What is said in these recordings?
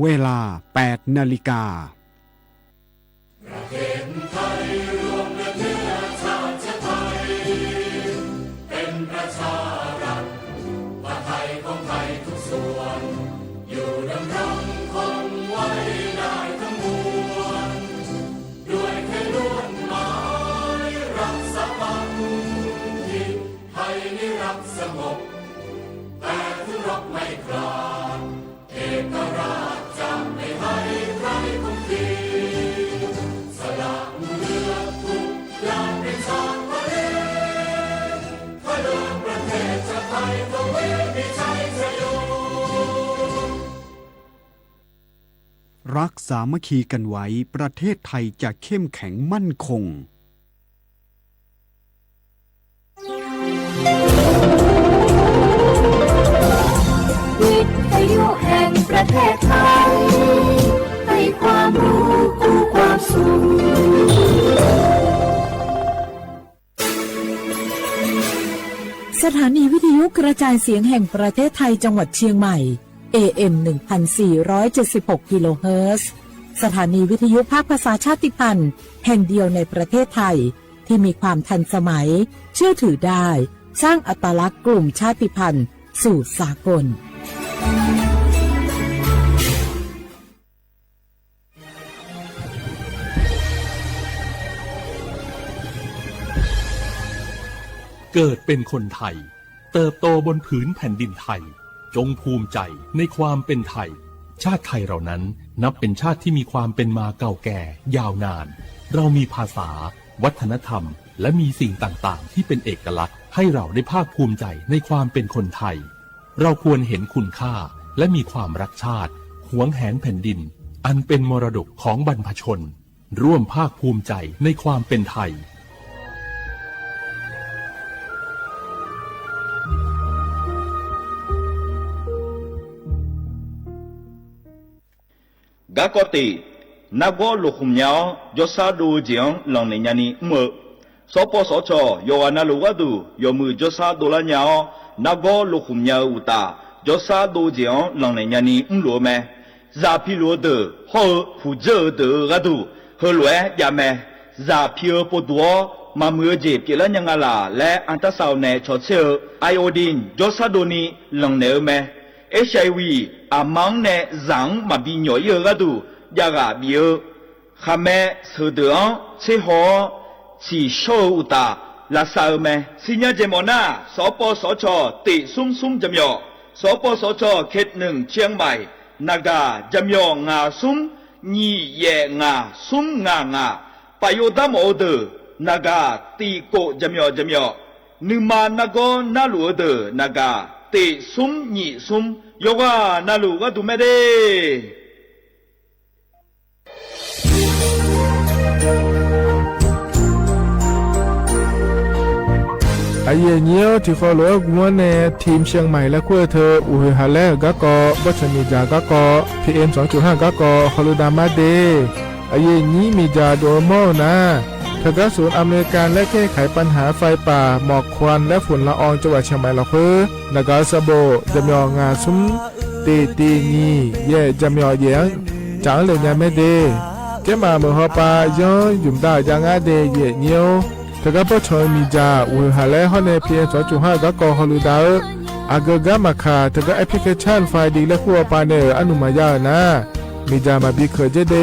เวลา 8 นาฬิกาสงบแต่ถึงรบไม่กล้าเอกราชจะไม่ให้ใครคงทีสละเลือดทุกอย่างเป็นชาติทะเลถ้าเดินประเทศชาติไทยก็เวทีชัยชโยรักสามัคคีกันไว้ประเทศไทยจะเข้มแข็งมั่นคงวิทยุแห่งประเทศไทยให้ความรู้คู่ความสุขสถานีวิทยุกระจายเสียงแห่งประเทศไทยจังหวัดเชียงใหม่ AM 1476 กิโลเฮิรตซ์สถานีวิทยุภาคภาษาชาติพันธุ์แห่งเดียวในประเทศไทยที่มีความทันสมัยเชื่อถือได้สร้างอัตลักษณ์กลุ่มชาติพันธุ์สู่สากลเกิดเป็นคนไทยเติบโตบนผืนแผ่นดินไทยจงภูมิใจในความเป็นไทยชาติไทยเรานั้นนับเป็นชาติที่มีความเป็นมาเก่าแก่ยาวนานเรามีภาษาวัฒนธรรมและมีสิ่งต่างๆที่เป็นเอกลักษณ์ให้เราได้ภาคภูมิใจในความเป็นคนไทยเราควรเห็นคุณค่าและมีความรักชาติหวงแหนแผ่นดินอันเป็นมรดกของบรรพชนร่วมภาคภูมิใจในความเป็นไทยกากตินักวลุคุมยาวยศดูเจียงหลังในยานีมือสปสชยอนาลูกดูยมือยศดูละยาวนักวลุคุมยาวอุตายศดูเจียงหลังในยานีลัวแม่ซาพิลัวเดอฮอผู้เจอเดอกดูฮลัวยาแม่ซาพิอปดัวมาเมื่อเจ็บกิลันยังลาและอันตราซาวเนชอเชอไอโอดินยศดูนีหลังเนอแม่HIV อามังเนจังมาบิญอยกระดูยากาบิโอขามเสดองเชหอชีโชอุตาลาซาเมสิญญาเจมอนาสปสชติซุมจำยอสปสชเขตหนึ่งเชียงใหม่นากาจำยองาซุมญีเยงาซุมงาปโยดามโอเดนากาตีโกจำยอนึมานากอนาลูเดนากาติซุมญีซุมโยกานาลูกดูไม่ได้ไอเยี่ยนี้ที่เขาเลือกวัวในทีมเชียงใหม่และขั้วเธออุยฮาเล่กะกอบัชมีจากะกอ PM 2.5 กะกอฮอลูดามาเดไอเยี่ยนี้มีจาโดโมนะเธอกระสูนอเมริกันและแก้ไขปัญหาไฟป่าหมอกควันและฝุ่นละอองจังหวัดเชียงใหม่ละเพื่อนากาซาโบจำยองงาซุ้มตีงีเย่จำยอเยียงจางเลยยังไม่เดแกมาเมื่อฮอปาย้อนยุ่มได้ยังอาเดเย่เนียวเธอก็พอชอยมีจาอุยฮาเล่ฮอนในเพียง2.5ก็กอฮอลูดาอากกามาคาเธอก็แอปพลิเคชันไฟดีและขั้วปาเนอร์อนุมายานะมีจามาบิเคเจเด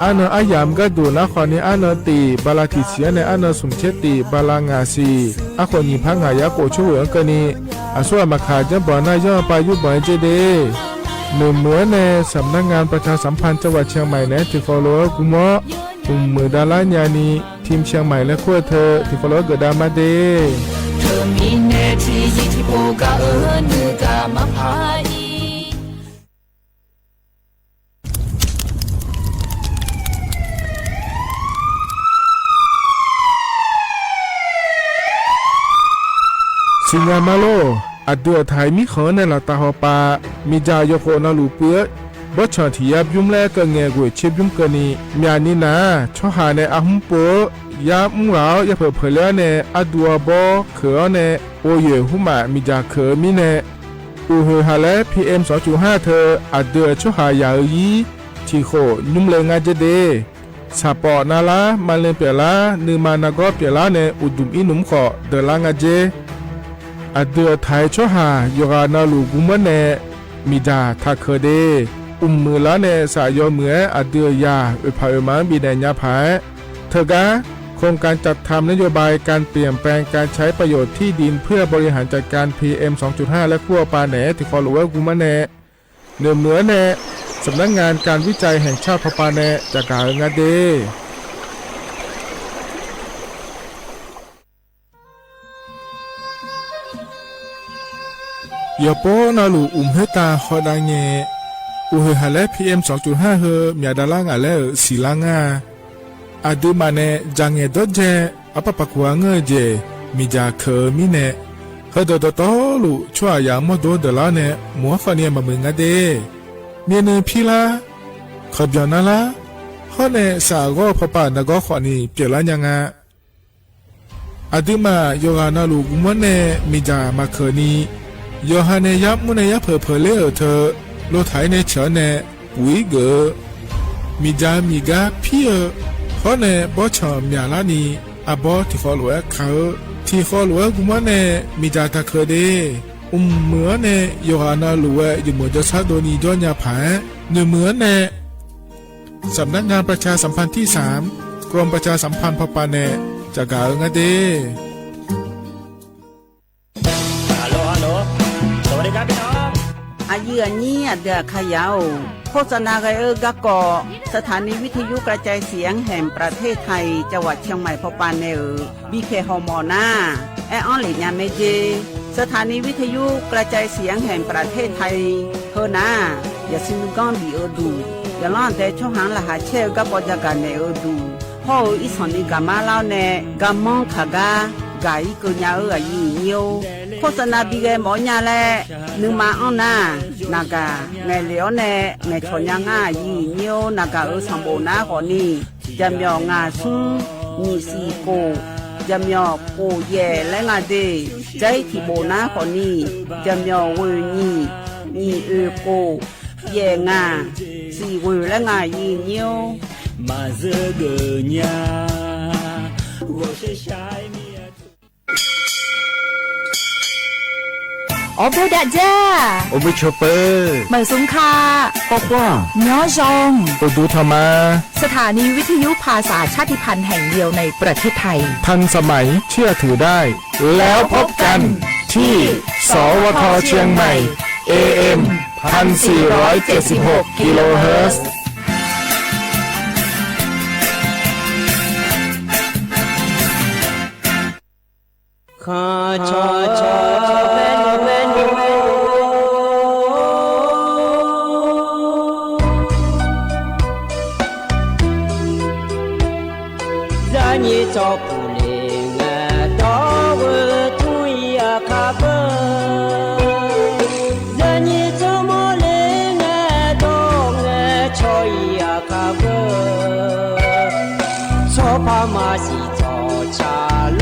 อันอายามก็ดูนะขอนี้อันตีบาลาติเสียในอันสุมเชติบาลางาซีอาคนยิพังหายาโกช่วยกันนี้อาส่วนมาคาจะบ่อนายย่อปายุบ่อยเจเดเหมือนในสำนักงานประชาสัมพันธ์จังหวัดเชียงใหม่เนี่ยที่ฟอลโล่กุมะกลุ่มมือดาราญานีทีมเชียงใหม่และขั้วเธอที่ฟอลโล่เกิดดามาเดเธอมีเนที่ที่โปกาเนือกามาพายสิงามาโลอัดเดือไทยมีขอในละตาหอปามีจายโคนาลูเปื้อบ่ชอที่ยับยุ่มแลก็แงกวยเชิบยุ่มกะนี่มีอันนี้นะชอหาในอาหุมโปยามุงเราอย่าเผลอเผลอในอดัวบ่เขอในโอเยหุมามีจาเขอมีใน อูเฮฮาและพีเอ็ม2.5เธออาเดือชั่วหายายีที่โคนุ่มเลงาเจเดสาปอนาลามาเลเปียลานือมานากรเปียลาเนอุดุมอินุมขอเดลางาเจอาเดือไทยชั่วหายกานาลูกุมเนมิดาทักเคเดมือละเนสายอเหมืออาเดือยาอุปาอุมันบีเนญาภายเธอกาโครงการจัดทำนโยบายการเปลี่ยนแปลงการใช้ประโยชน์ที่ดินเพื่อบริหารจัดการ PM 2.5 และขั้วปาแหนที่คอลัวกุมะแหนเหนือแหนสำนักงานการวิจัยแห่งชาติพปาแหนจากกางาเดยาโปนาลูเฮตาฮอดาเงอูเฮฮาเล PM 2.5 เฮมียาดาลางาเลสีลางาอาดูมาเนจังเงดเจอปะปะกัวเงเจมีจาเคมีเนเฮดดตอลูชัวยามโดดลาเนมัวฟานีมามึงาเดเมียนพีลาขบยานาลาฮอเนสากอพปานกอขวานีเปลายังงาอาดูมาโยฮานาลูกุมเนมีจามาเคนีโยฮาเนยับมุเนยับเพเลเธอโลไทเนเฉเนปุยเกมีจามีกาพี่ข้อเน่บ่ชอมยาลานีอาบอที่ขอหลวเขาที่ขอหลวกุมะเน่มีจาตะเคเดเหมือเน่โยฮานาหลวอยู่เหมือนจะซาโดนีย้อนยาผาเหมือนเน่สำนักงานประชาสัมพันธ์ที่3กรมประชาสัมพันธ์พปาเน่จากกาเงเดฮัลโหลสวัสดีครับพี่น้องอายุอันนี้เดือขยาวโฆษณาไกกะกอสถานีวิทยุกระจายเสียงแห่งประเทศไทยจังหวัดเชียงใหม่พปานเนบีเคฮอมอนาแอออนหลิญาเมเจสถานีวิทยุกระจายเสียงแห่งประเทศไทยเฮนาอย่าซินก้อนบีดูอย่าล่อนแต่ช่วงหางละหาเชลกับปจักกันเนดูพ่ออีสอนนี่กามาเล่าเนกามองขากากายกุญญาอายุเนียวโฆษณาบีเกหมอญาแลนึงมาอ้อนนานากาไงเหลียวเนไงชนยังง่ายีเนียวนากาสัมโบนาขอนี่จำยองาซุงมีสีโกจำยอโกเย่และงาเดใจที่โบนาขอนี่จำยอเวนี่โกเย่งาสีเวและงายีเนียวมาเจอเกญา我是ชายเมียออโบดาจ้าโอเบชเปอร์เหมือนสุงคาปอกว่าย้อจงปดูธรรมาสถานีวิทยุภาษาชาติพันธุ์แห่งเดียวในประเทศไทยทันสมัยเชื่อถือได้แล้วพบกันที่สวทเชียงใหม่ AM 1476 กิโลเฮิรตซ์ข้าชอเมนูรานีจอผู้เลงดอวทุยาคาเบรานีจอโมเลงดองชอยาคาเบชอพามาสิจอชาโล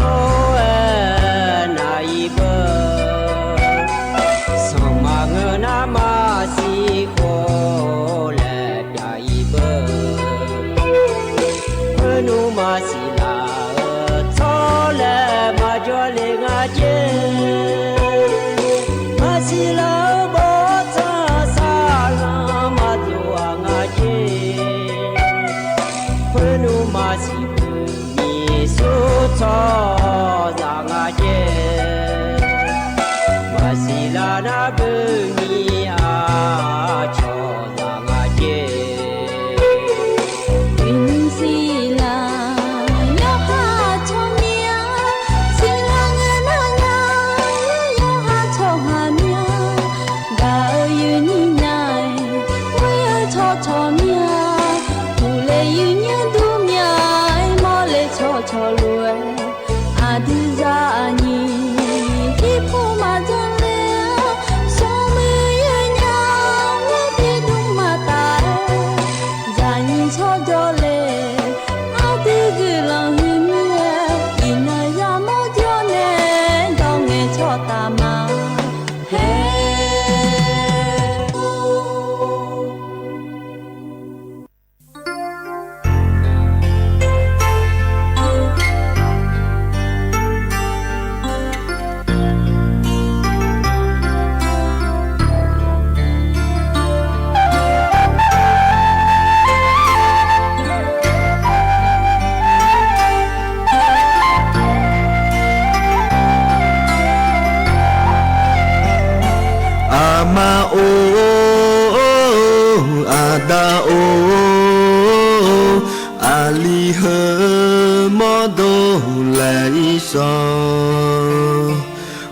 里和摩多来上，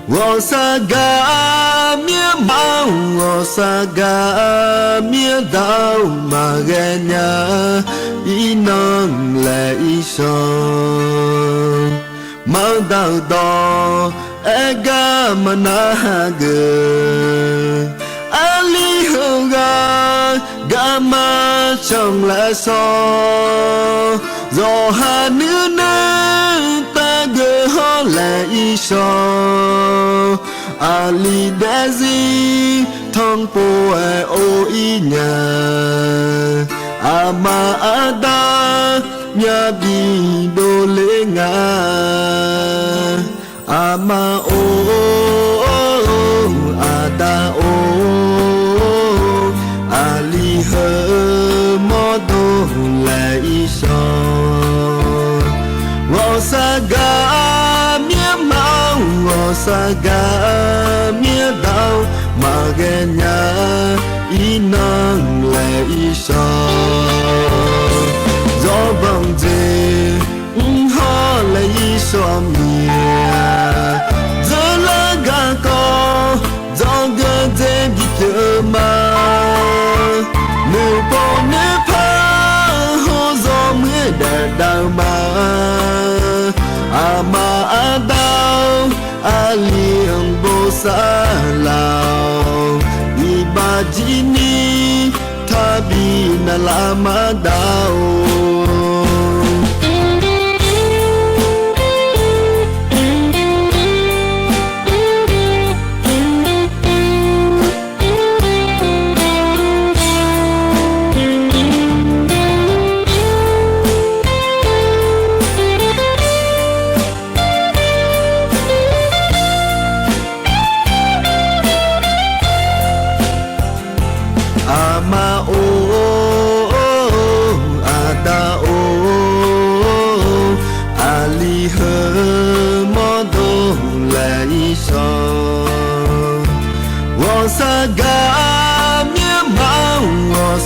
我撒个面包，我撒个面刀，马个伢一能来上，忙到到爱个么那个。Ali hương ga ma trong lá so do hà nữ nữ ta gỡ ho lại so Ali đã gì thong po ai o i nhà ama ada nhà bi do lê nga ama o ada o Ali hơ mô đô lại son ngõ sa ga mía mau ngõ sa ga mía đau mà ghe nhà ý năng lại son gió bằng dê ho lại son mía gió lá ga co gió gơ dê bị thơ mà nếu bỏ nếu phá hô gió mưa đẹp đào mà mà đau liền bố xa lào đi bà chỉ ni tha bi na la ma đau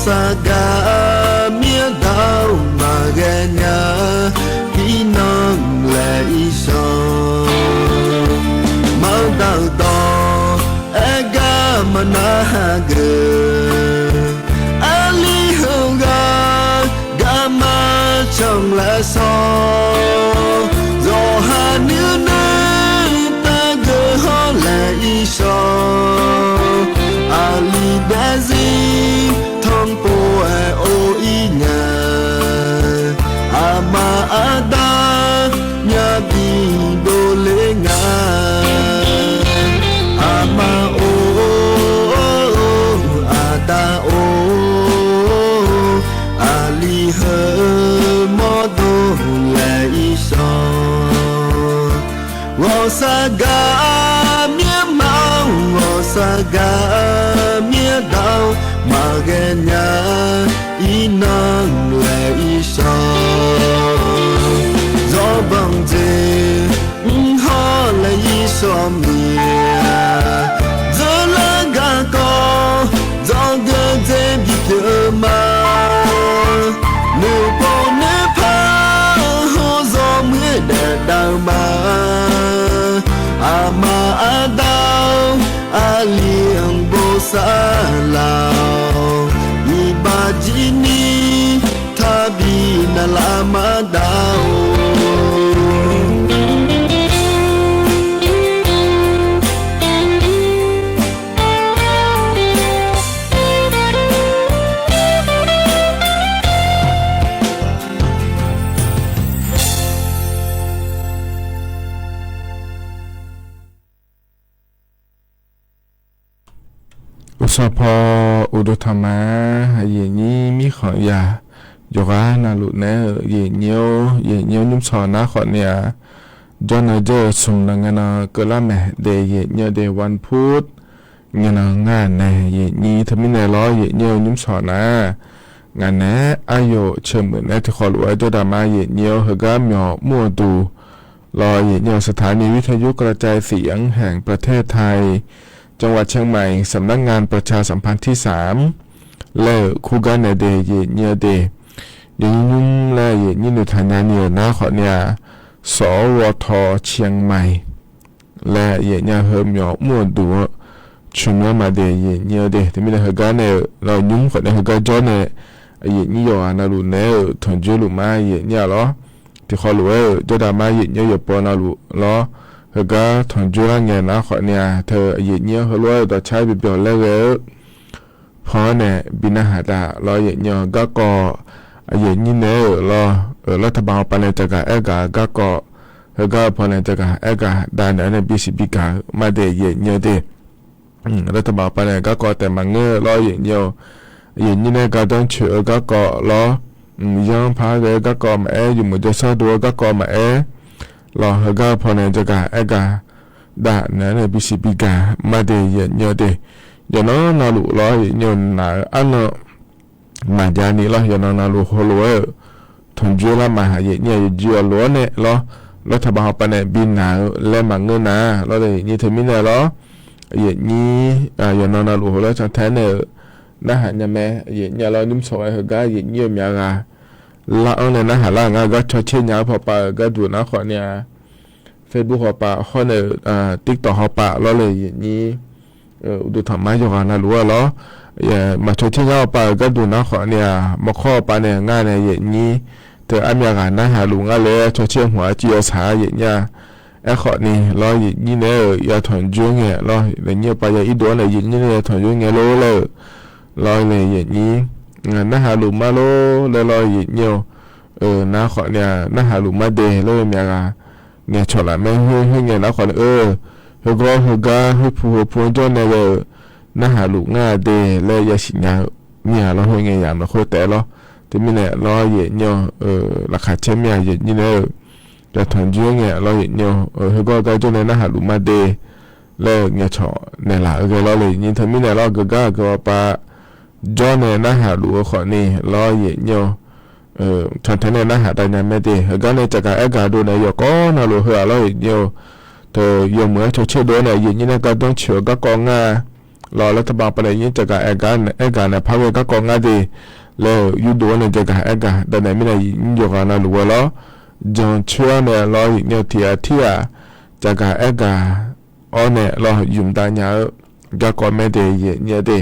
saga mía đau mà ghe nhà kỹ năng lại son mau đau to ega mà na gơ ali hương ga ma trong lá so do hà nữ nữ ta gơ ho lại son ali đã gì thong po ai o i nhà ama ada nhà bi do lê nga ama o ada o ali hơ mô đô lại son ngõ sa ga mía mau ngõ sa ga mía đau mà ghe nhà ý năng lại son gió bằng dê ho lại so mía gió lá ga co gió gơ dê bị thơ mà nếu bỏ nếu phá hô gió mưa đẹp đào mà đau liền bố xa lào ni ba ji ni tha bi na la ma đauสพอุดธรรมะเยนี้มีขอยาโยกานาลุเนเยเนียวนุ่มสอนะขอเนี่ยจอนเจอสุนงานกละแมเดเยเนียวเดวันพุธงานงานในเยนี้ทำมินล้อเยเนียวนุ่มสอนะงานแนะอายุเชื่อเหมือนในที่ขอรู้ว่าจะดามาเยเนียวเฮกาหมอมั่วดูรอเยเนียวสถานีวิทยุกระจายเสียงแห่งประเทศไทยจังหวัดเชียงใหม่สำนักงานประชาสัมพันธ์ที่3และคูกาเนเดเยเนียเด อย่างยุ่มและอย่างนี้ในฐานะเนี่ยนะขอเนี่ยสวทเชียงใหม่และอย่างเนี่ยเฮิมหยอมั่วดูชุนว่ามาเดียอย่างเนี่ยเดียที่มีในเหตุการณ์เนี่ยเรายุ่มขอในเหตุการณ์จอเนี่ยอย่างนี้อยู่นาลูเนี่ยถึงจุลุมาอย่างเนี่ยหรอที่เขารู้ว่าจะได้มาอย่างเนี่ยอยู่ปนาลูหรอเหตุการณ์ถึงจุลเนี่ยนะขอเนี่ยเธออย่างเนี่ยเขารู้ว่าจะใช้ไปเปลี่ยนเลยเพราะเนี่ยบินาหาดาเราอย่างเนี่ยก็อย่างนี้เนี่ยเรารัฐบาลปนจากการก็พอเนี่ยจากการด้านนั้นบีซีบีกามาเดียอย่างเดียรัฐบาลปนก็แต่มังเงอเราอย่างเดียวอย่างนี้เนี่ยก็ต้องเชื่อก็เรายังพาเลยก็มาอยู่มือจะสะดวกก็มาเราก็พอเนี่ยจากการด้านนั้นบีซีบีกามาเดียอย่างเดียอย่างนั้นนาลูเราอย่างนั้นอันนั้นมาจานี่เราอย่างนั้นลูกฮัลโหลทุนจุลมาหาเนี่ยจีอล้วนเนี่ยเรารัฐบาลปนบินหนาและมังเงินนะเราเลยนี่ถึงมิเนี่ยเราอย่างนี้อย่างนั้นลูกฮัลโหลจังแทนเนี่ยนะฮะเนี่ยแม่อย่างนี้เรานุ่มสวยเหรอก็อย่างนี้มีอะไรละอันเนี่ยนะฮะละงั้นก็ชดเชยเนี่ยพอปะก็ดูนะขอเนี่ยเฟซบุ๊กพอปะข้อเนี่ยติ๊กต็อกพอปะเราเลยอย่างนี้ดูทำไมอย่างนั้นรู้ว่าเรามาชดเชยเอาไปก็ดูนะขอเนี่ยมาข้อไปเนี่ยง่ายเนี่ยอย่างนี้แต่อันมีการนะหาลุงอะไรชดเชยหัวจีอสาอย่างเงี้ยขอนี่เราอย่างนี้เนี่ยอย่าถอนจุ้งเนี่ยเราอย่างเงี้ยไปอย่างอีตัวเนี่ยอย่างนี้เนี่ยถอนจุ้งเนี่ยเลยเราเลยอย่างนี้นะหาลุงมาโลเลยเราอย่างเงี้ยนะขอเนี่ยนะหาลุงมาเดย์เลยมีอะไรเนี่ยชดละไม่เฮ้ยเนี่ยนะขอเฮก็ผู้จนเนี่ยนะหาลูกง่าเดและยาสิญาเนี่ยเราเฮงอย่างเราโคแต่เราที่มีเนี่ยเราเนี่ยราคาเช่นเนี่ยอย่างนี้เนี่ยจะถอนจุ้งเนี่ยเราเนี่ยเฮก็จนเนี่ยนะหาลูกมาเดและเนี่ยชอเนี่ยละเราเลยนี่ที่มีเนี่ยเราก็ปะจนเนี่ยนะหาลูกขอนี่เราเนี่ยทันทีเนี่ยนะหาได้เนี่ยไม่ดีก็เนี่ยจากการดูเนี่ยก็น่ารู้เหรอเราเนี่ยเธอยอมเหมือนเชื่อด้วยเนี่ยอย่างนี้เนี่ยก็ต้องเชื่อก็กองง่ารอรัฐบาลปนยิ่งจากการเนี่ยพาเวก็กองง่ายดีแล้วยุดเนี่ยจากการแต่ไหนไม่ได้ยิ่งอยู่กันนะหรือว่าเราจงเชื่อเนี่ยเราเนี่ยที่จากการอ๋อเนี่ยเรายุ่งได้เนี่ยก็กองไม่ได้เนี่ยดี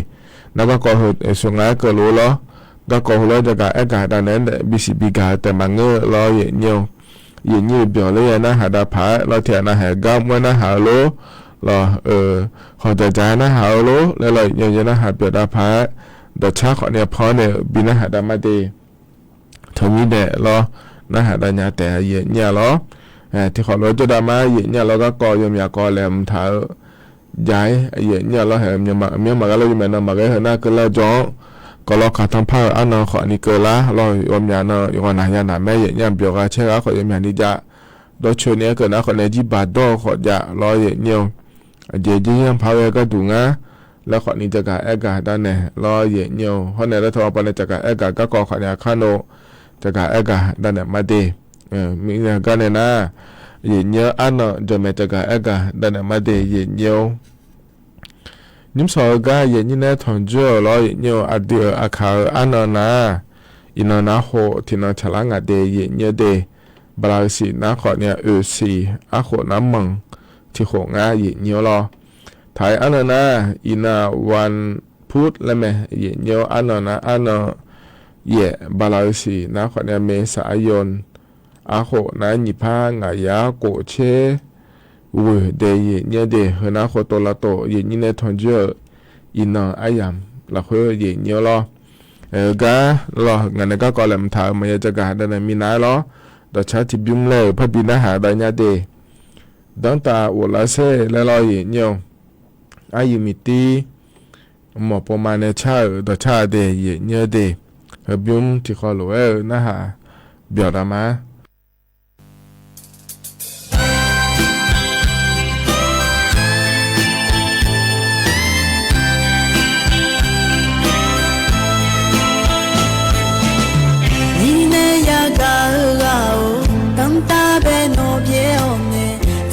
นักก็เหตุส่งงานก็รู้แล้วก็รู้จากการแต่นั้นบีซีบีกาแต่มังเงอเราเนี่ยอย่างนี้เปลี่ยนเลยนะหาดาผาเราเถียนะหาก้ามนะหาโลเราขอแต่ใจนะหาโลแล้วเราอย่างนะหาเปลี่ยนดาผาดอช้าขอเนี่ยพอเนี่ยบินหาดามาดีถึงนี้เนี่ยเรานะหาดาเนี่ยแต่เนี่ยเราที่ขอเราจะดามาเนี่ยเราก็ก่อยมยากอแหลมเท้าย้ายเนี่ยเราเห็นเนี่ยมาก็เราอยู่แม่นมาก็เห็นหน้าก็เราจ้องก็เราขาดทำผ้าอันนั้นขอนี่เกิดละเรายอมยานะยอมนายานะแม่ยังเบียกเชื่อขอยอมยานี่จะโดยชนเนี่ยเกิดนะขอในจีบาดดอขอจะเราเนี่ยเดี๋ยวยังพาเวก็ดูงะแล้วขอนี่จะการด้านเนี่ยเราเนี่ยเพราะในรัฐบาลในจะการก็ขอเนี่ยข้าโนจะการด้านเนี่ยมาดีมีเนี่ยก็เนี่ยนะเนี่ยอันนั้นจะไม่จะการด้านเนี่ยมาดีเนี่ยนิ่มสาวก็อย่างนี้นะทอนจ่อเราเนี่ยอดีตอาคารอันนั้นนะอินนั้นโหที่นั่นฉลางอดีตเนี่ยเดบราซิลนะขอเนี่ยสีอาโหน้ำมังที่โหง่ายเนี่ยเราไทยอันนั้นนะอินาวันพุธแล้วไหมเนี่ยอันนั้นนะอันนั้นบราซิลนะขอเนี่ยเมษายนอาโหนะนิพางายาโกเชเดย์เนี่ยเดย์หน้าโคตรละโตอย่างนี้เนี่ยทอนเจออินอายัมละเฮยเนี่ยล้อกะล้องานก็แหลมถามมันจะกะดันมีน้าล้อดอชาติบิมเลยพบินาหาได้เนี่ยเดย์ดังตาอุลาเซ่และล้อเนี่ยอายุมิตีหมอประมาณเนี่ยชาดอชาเดย์เนี่ยเดย์บิมที่เขารู้นะฮะเบียดมา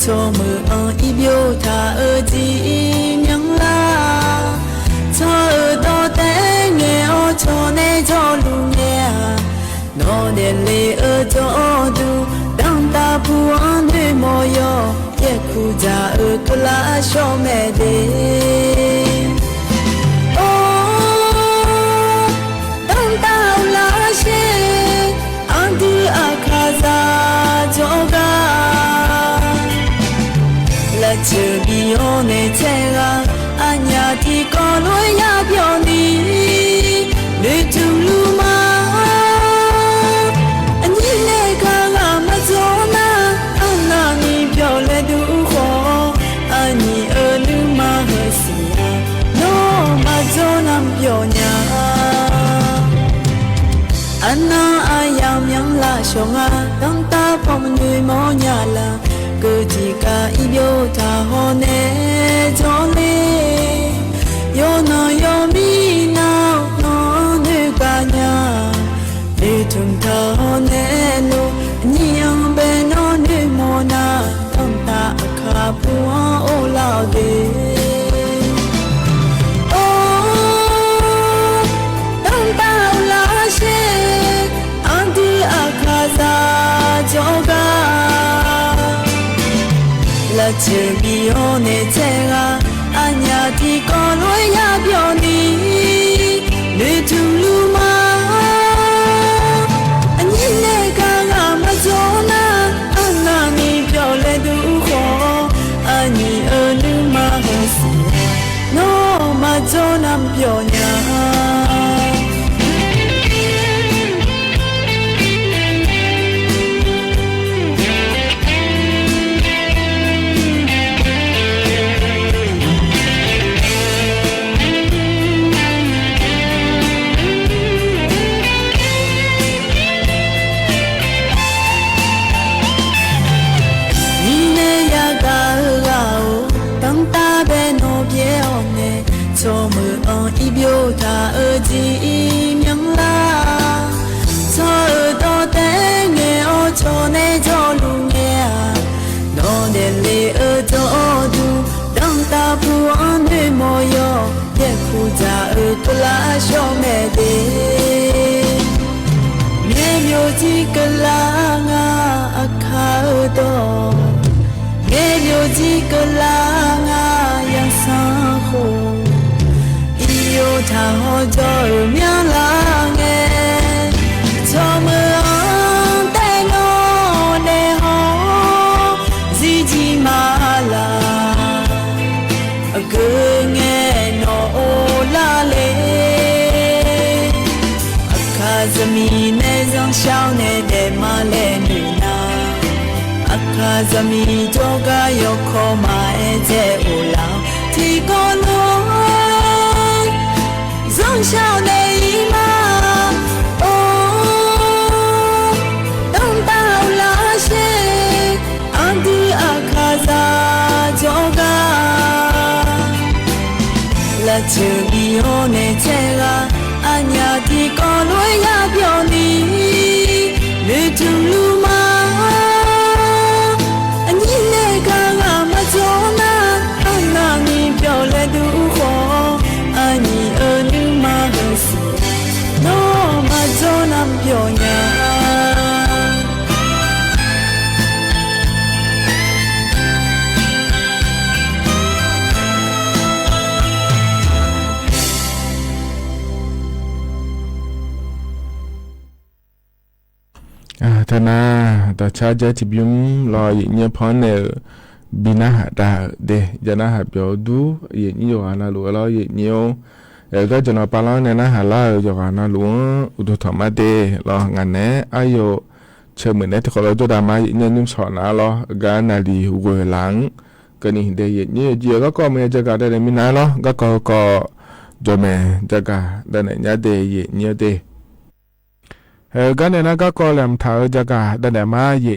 错么一表他耳机娘啦，错到等我错内错路呢，我တဲ့လေအတော်သူတောင်းတာဖူအောင်တွေမော်ရောရက်ခုကြကလာရှော့မဲ့တဲ့အိုးတောင်းတာလာရှိအန်ဒီအခါစားကြောကလက်ချပြီးရောနေတဲ့ကအညာတီကောလို့ရပြောနေလူတူလူမအညီနဲ့ကမစောနာအနာမီပြောလဲသူခေါ်အညီအလူမဟဲ့စီနောမစောနာပြောညာအနာအယောင်မြန်လာရှောငါတောင်းတာပုံမွေမောညာလာကိုကြီးကဤပြောတာဟောနေကြောလေးယောနာယောမီနောနောနေကညာလေထုံတာဟောနေလို့အညီအောင်ပဲနောနေမောနာတောင်းတာအခါပူအောင်အိုလောက်တဲ့ကြောကလက်ချပြီးရောနေတဲ့ကအညာတီကောလို့ရပြောနေလူတူလူမအညီနဲ့ကမစောနာအနာမီပြောလဲသူခေါ်အညီအလူမဟဲ့စီနောမစောနာပြောညာချောမအောင်ဤပြောတာအကြည့်မြင်လားချောတော့တဲ့ငယ်အောချောနေချောလူငယ်တော့တဲ့လေအတော်သူတောင်းတာဖူအောင်တွေမော်ရောရက်ခုကြကလာရှော့မဲ့တဲ့မြေမျိုးကြီးကလာငါအခါတော့မြေမျိုးကြီးကလာငါရဆန်းခုယောထာဟောကြောမြန်လာငယ်ချောမအောင်တဲ့လို့နေဟောစီကြီးမလာအကူငယ်နော်လာလေအခါသမီးနဲ့ဆောင်ရှောင်းနေတဲ့မလဲနေနာအခါသမီးကြောကရောက်ခေါ်มาတဲ့ဦးလောင်ဒီကောလို့总笑泪吗？哦，等到那些安迪阿卡扎脚嘎，那就以后那这个俺家的高楼也表你，绿竹路吗？你那个阿妈做那，俺那你表来都好，俺你儿女。No mazona mpyonyaธนาต่อชาจะจิบยุมรออย่างเงี้ยพอเนี่ยบินาหาดาเดจนาหาเปียวดูอย่างนี้อยู่อ่ะนะหรือเราอย่างเงี้ยก็จะนอปาล้อเนี่ยนะหาล่าอยู่กันนะหลวงอุตุธรรมะเดรองานเนี้ยอายุเชื่อเหมือนในที่เขาเราตัวดามาเนี่ยนุ่มสอนนะรอกานาดีหัวหลังก็นี่เดียเนี่ยเจียก็ไม่จะการได้ไม่นานหรอกก็จะไม่จะการได้เนี่ยเดียเนี่ยเดกันเนี่ยนะก็แหลมเท้าจะการได้เนี่ยมาเนี่ย